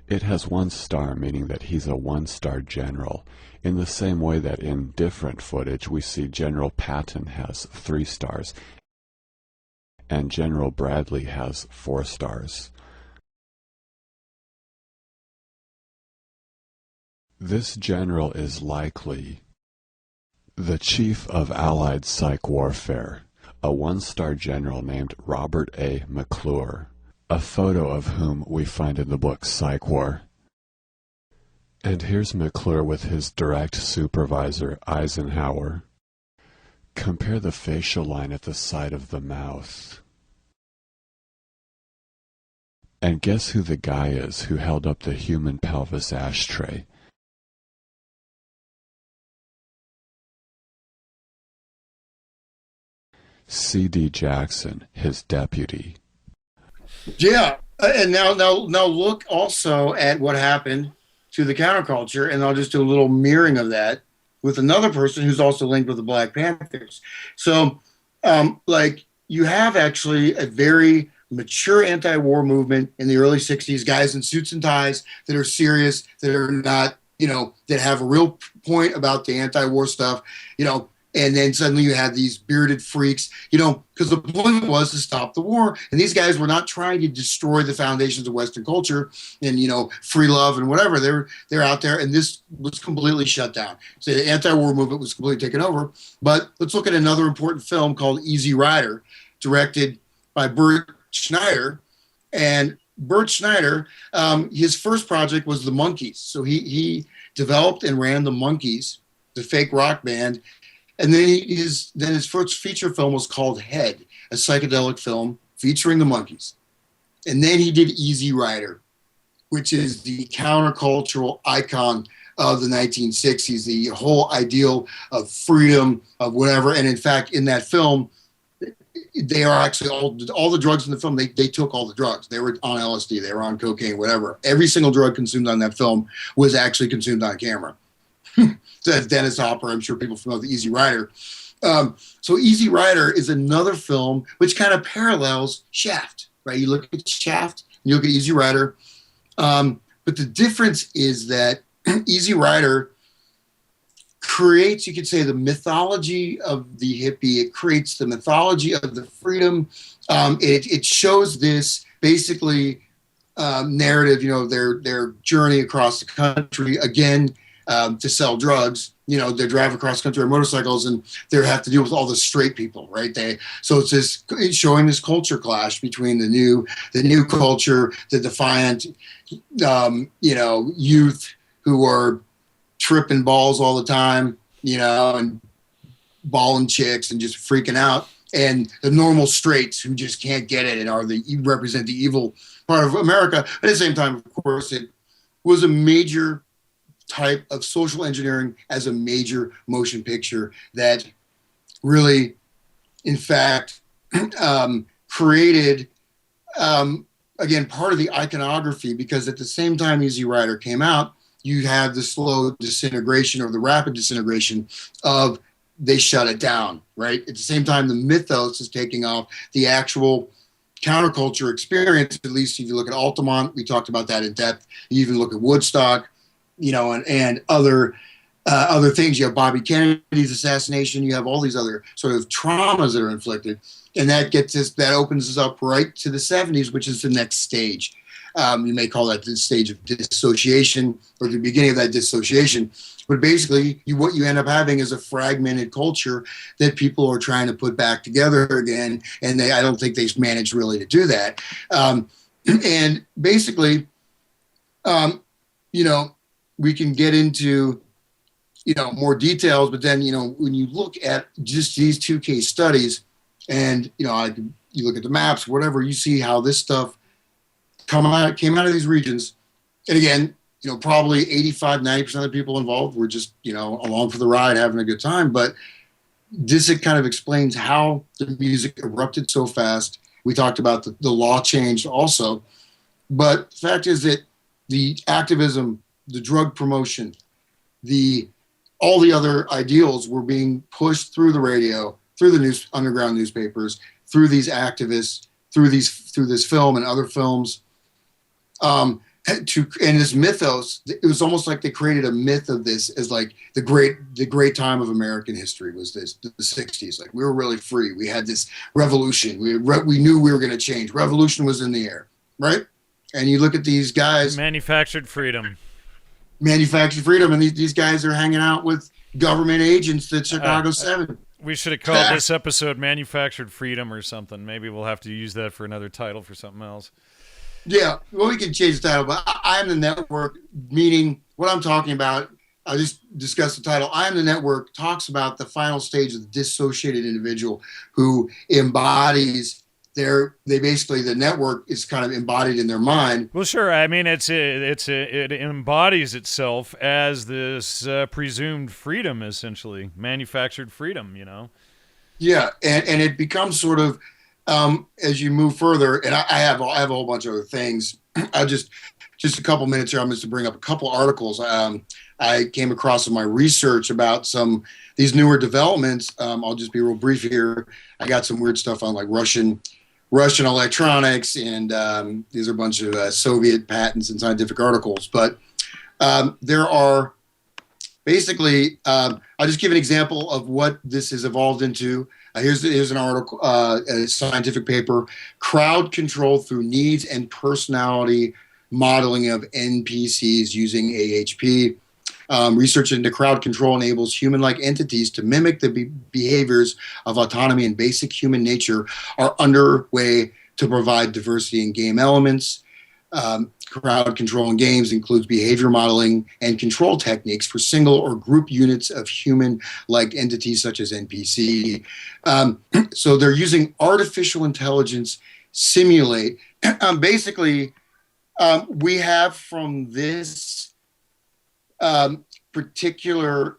Speaker 7: It has 1 star, meaning that he's a 1-star general, in the same way that in different footage we see General Patton has 3 stars and General Bradley has 4 stars. This general is likely the chief of Allied psych warfare, a 1-star general named Robert A. McClure, a photo of whom we find in the book Psych War. And here's McClure with his direct supervisor, Eisenhower. Compare the facial line at the side of the mouth. And guess who the guy is who held up the human pelvis ashtray? C.D. Jackson, his deputy.
Speaker 2: Yeah, and now look also at what happened to the counterculture, and I'll just do a little mirroring of that with another person who's also linked with the Black Panthers. So, you have actually a very mature anti-war movement in the early 60s, guys in suits and ties that are serious, that are not, that have a real point about the anti-war stuff. And then suddenly you had these bearded freaks, because the point was to stop the war. And these guys were not trying to destroy the foundations of Western culture and, free love and whatever. They're out there, and this was completely shut down. So the anti-war movement was completely taken over. But let's look at another important film called Easy Rider, directed by Bert Schneider. And Bert Schneider, his first project was the Monkees. So he developed and ran the Monkees, the fake rock band. And then his first feature film was called Head, a psychedelic film featuring the Monkees. And then he did Easy Rider, which is the countercultural icon of the 1960s, the whole ideal of freedom, of whatever. And in fact, in that film, they are actually all the drugs in the film, they took all the drugs. They were on LSD, they were on cocaine, whatever. Every single drug consumed on that film was actually consumed on camera. That's Dennis Hopper. I'm sure people familiar with Easy Rider. So Easy Rider is another film which kind of parallels Shaft, right? You look at Shaft, you look at Easy Rider. But the difference is that Easy Rider creates, you could say, the mythology of the hippie. It creates the mythology of the freedom. It shows this basically narrative, their journey across the country, again, to sell drugs. They drive across country on motorcycles, and they have to deal with all the straight people, right? So it's showing this culture clash between the new culture, the defiant, youth who are tripping balls all the time, and balling chicks and just freaking out, and the normal straights who just can't get it and represent the evil part of America. But at the same time, of course, it was a major type of social engineering as a major motion picture that really, in fact, created, again, part of the iconography, because at the same time Easy Rider came out, you had the slow disintegration or the rapid disintegration of they shut it down, right? At the same time, the mythos is taking off, the actual counterculture experience, at least if you look at Altamont, we talked about that in depth. You even look at Woodstock, and other things. You have Bobby Kennedy's assassination. You have all these other sort of traumas that are inflicted, and that opens us up right to the 70s, which is the next stage. You may call that the stage of dissociation, or the beginning of that dissociation. But basically, what you end up having is a fragmented culture that people are trying to put back together again, and I don't think they've managed really to do that. And basically, we can get into, more details, but then, when you look at just these two case studies and, you look at the maps, whatever, you see how this stuff came out of these regions. And again, probably 85-90% of the people involved were just, along for the ride, having a good time. But this, it kind of explains how the music erupted so fast. We talked about the law changed also. But the fact is that the activism, the drug promotion, all the other ideals were being pushed through the radio, through the underground newspapers, through these activists, through this film and other films. And this mythos, it was almost like they created a myth of this as like the great time of American history was the 60s. Like, we were really free. We had this revolution. We knew we were going to change. Revolution was in the air, right? And you look at these guys.
Speaker 1: Manufactured freedom,
Speaker 2: and these guys are hanging out with government agents at Chicago 7.
Speaker 1: We should have called this episode Manufactured Freedom or something. Maybe we'll have to use that for another title for something else.
Speaker 2: Yeah, well, we can change the title, but I Am the Network, meaning what I'm talking about, I just discussed the title. I Am the Network talks about the final stage of the dissociated individual who embodies the network is kind of embodied in their mind.
Speaker 1: Well, sure. I mean, it embodies itself as this presumed freedom, essentially manufactured freedom.
Speaker 2: Yeah, and it becomes sort of as you move further. And I have a whole bunch of other things. I just a couple minutes here. I'm just to bring up a couple articles I came across in my research about these newer developments. I'll just be real brief here. I got some weird stuff on like Russian electronics, and these are a bunch of Soviet patents and scientific articles. But there are basically, I'll just give an example of what this has evolved into. Here's an article, a scientific paper, crowd control through needs and personality modeling of NPCs using AHP. Research into crowd control enables human-like entities to mimic the behaviors of autonomy and basic human nature are underway to provide diversity in game elements. Crowd control in games includes behavior modeling and control techniques for single or group units of human-like entities such as NPC. So they're using artificial intelligence simulate. Basically, we have from this particular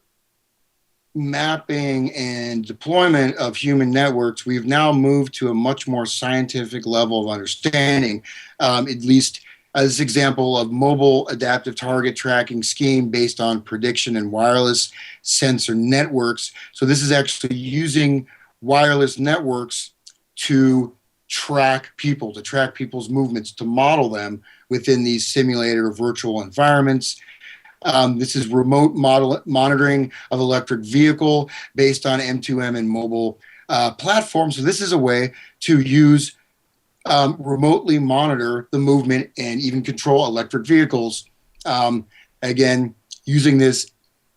Speaker 2: mapping and deployment of human networks, we've now moved to a much more scientific level of understanding, at least as example of mobile adaptive target tracking scheme based on prediction and wireless sensor networks. So this is actually using wireless networks to track people, to track people's movements, to model them within these simulated or virtual environments. This is remote monitoring of electric vehicle based on M2M and mobile platforms. So this is a way to use remotely monitor the movement and even control electric vehicles. Again, using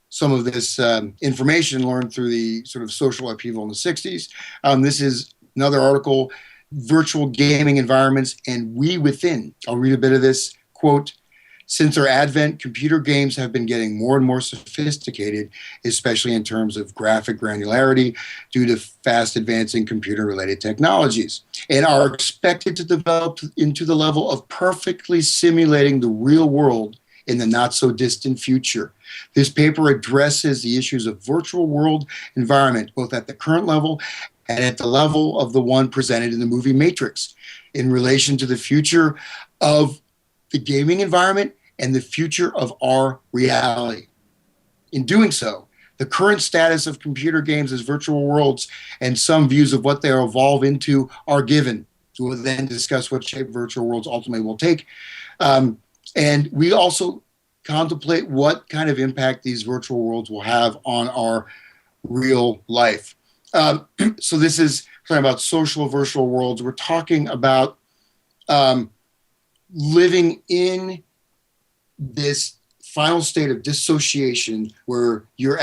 Speaker 2: some of this information learned through the sort of social upheaval in the 60s. This is another article, virtual gaming environments and we within. I'll read a bit of this quote. Since their advent, computer games have been getting more and more sophisticated, especially in terms of graphic granularity due to fast advancing computer-related technologies, and are expected to develop into the level of perfectly simulating the real world in the not-so-distant future. This paper addresses the issues of virtual world environment, both at the current level and at the level of the one presented in the movie Matrix, in relation to the future of the gaming environment and the future of our reality. In doing so, the current status of computer games as virtual worlds and some views of what they evolve into are given. So we'll then discuss what shape virtual worlds ultimately will take. And we also contemplate what kind of impact these virtual worlds will have on our real life. So this is talking about social virtual worlds. We're talking about living in this final state of dissociation where you're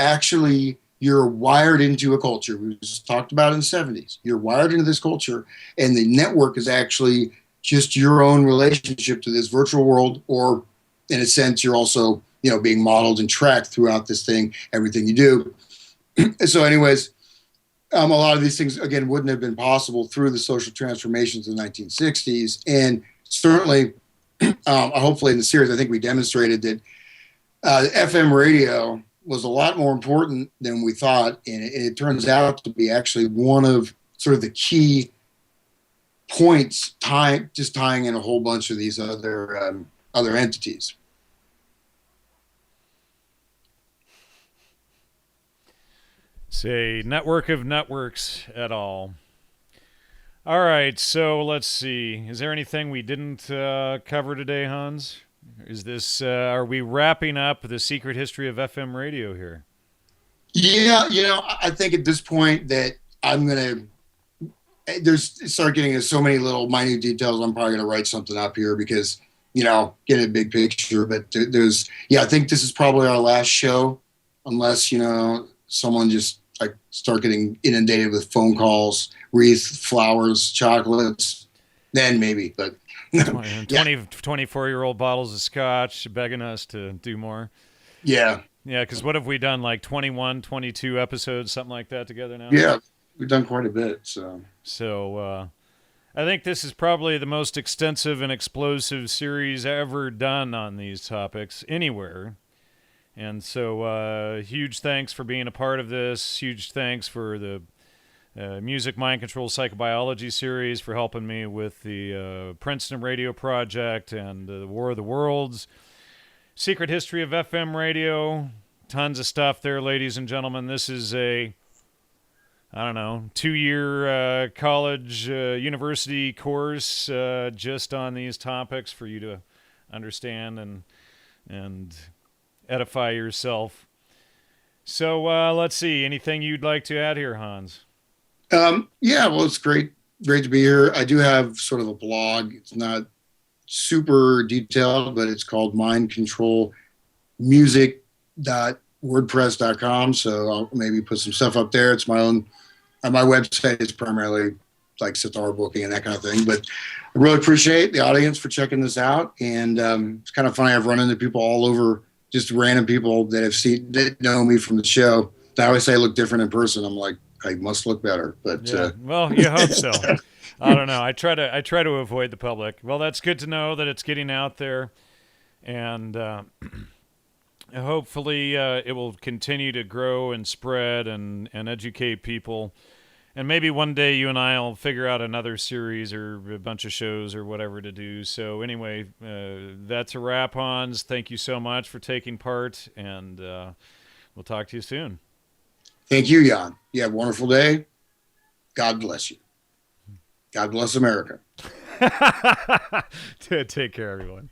Speaker 2: wired into a culture. We just talked about in the 70s. You're wired into this culture, and the network is actually just your own relationship to this virtual world, or in a sense, you're also, being modeled and tracked throughout this thing, everything you do. So anyways, a lot of these things, again, wouldn't have been possible through the social transformations of the 1960s. And certainly, hopefully in the series, I think we demonstrated that FM radio was a lot more important than we thought. And it turns out to be actually one of sort of the key points just tying in a whole bunch of these other entities.
Speaker 1: It's a network of networks et al. All right, so let's see. Is there anything we didn't cover today, Hans? Is this? Are we wrapping up the secret history of FM radio here?
Speaker 2: Yeah, I think at this point that I'm gonna start getting into so many little minute details. I'm probably gonna write something up here because get a big picture. But I think this is probably our last show, unless someone just start getting inundated with phone calls, wreath, flowers, chocolates, then maybe. But
Speaker 1: 24-year-old bottles of scotch begging us to do more.
Speaker 2: Yeah,
Speaker 1: because what have we done, like 21, 22 episodes, something like that together now?
Speaker 2: Yeah, we've done quite a bit.
Speaker 1: So I think this is probably the most extensive and explosive series ever done on these topics anywhere. And so huge thanks for being a part of this. Huge thanks for the Music, Mind Control, Psychobiology series, for helping me with the Princeton Radio Project and the War of the Worlds. Secret History of FM Radio. Tons of stuff there, ladies and gentlemen. This is a, 2-year college, university course just on these topics for you to understand and edify yourself. So let's see. Anything you'd like to add here, Hans?
Speaker 2: Yeah, well, it's great to be here. I do have sort of a blog. It's not super detailed, but it's called mindcontrolmusic.wordpress.com. So I'll maybe put some stuff up there. It's my own. My website is primarily like sitar booking and that kind of thing. But I really appreciate the audience for checking this out. And it's kind of funny. I've run into people all over, just random people that know me from the show. I always say I look different in person. I'm like, I must look better. But
Speaker 1: yeah. Well, you hope so. I don't know. I try to avoid the public. Well, that's good to know that it's getting out there, and hopefully it will continue to grow and spread and educate people. And maybe one day you and I will figure out another series or a bunch of shows or whatever to do. So anyway, that's a wrap, Hans. Thank you so much for taking part, and we'll talk to you soon.
Speaker 2: Thank you, Jan. You have a wonderful day. God bless you. God bless America.
Speaker 1: Take care, everyone.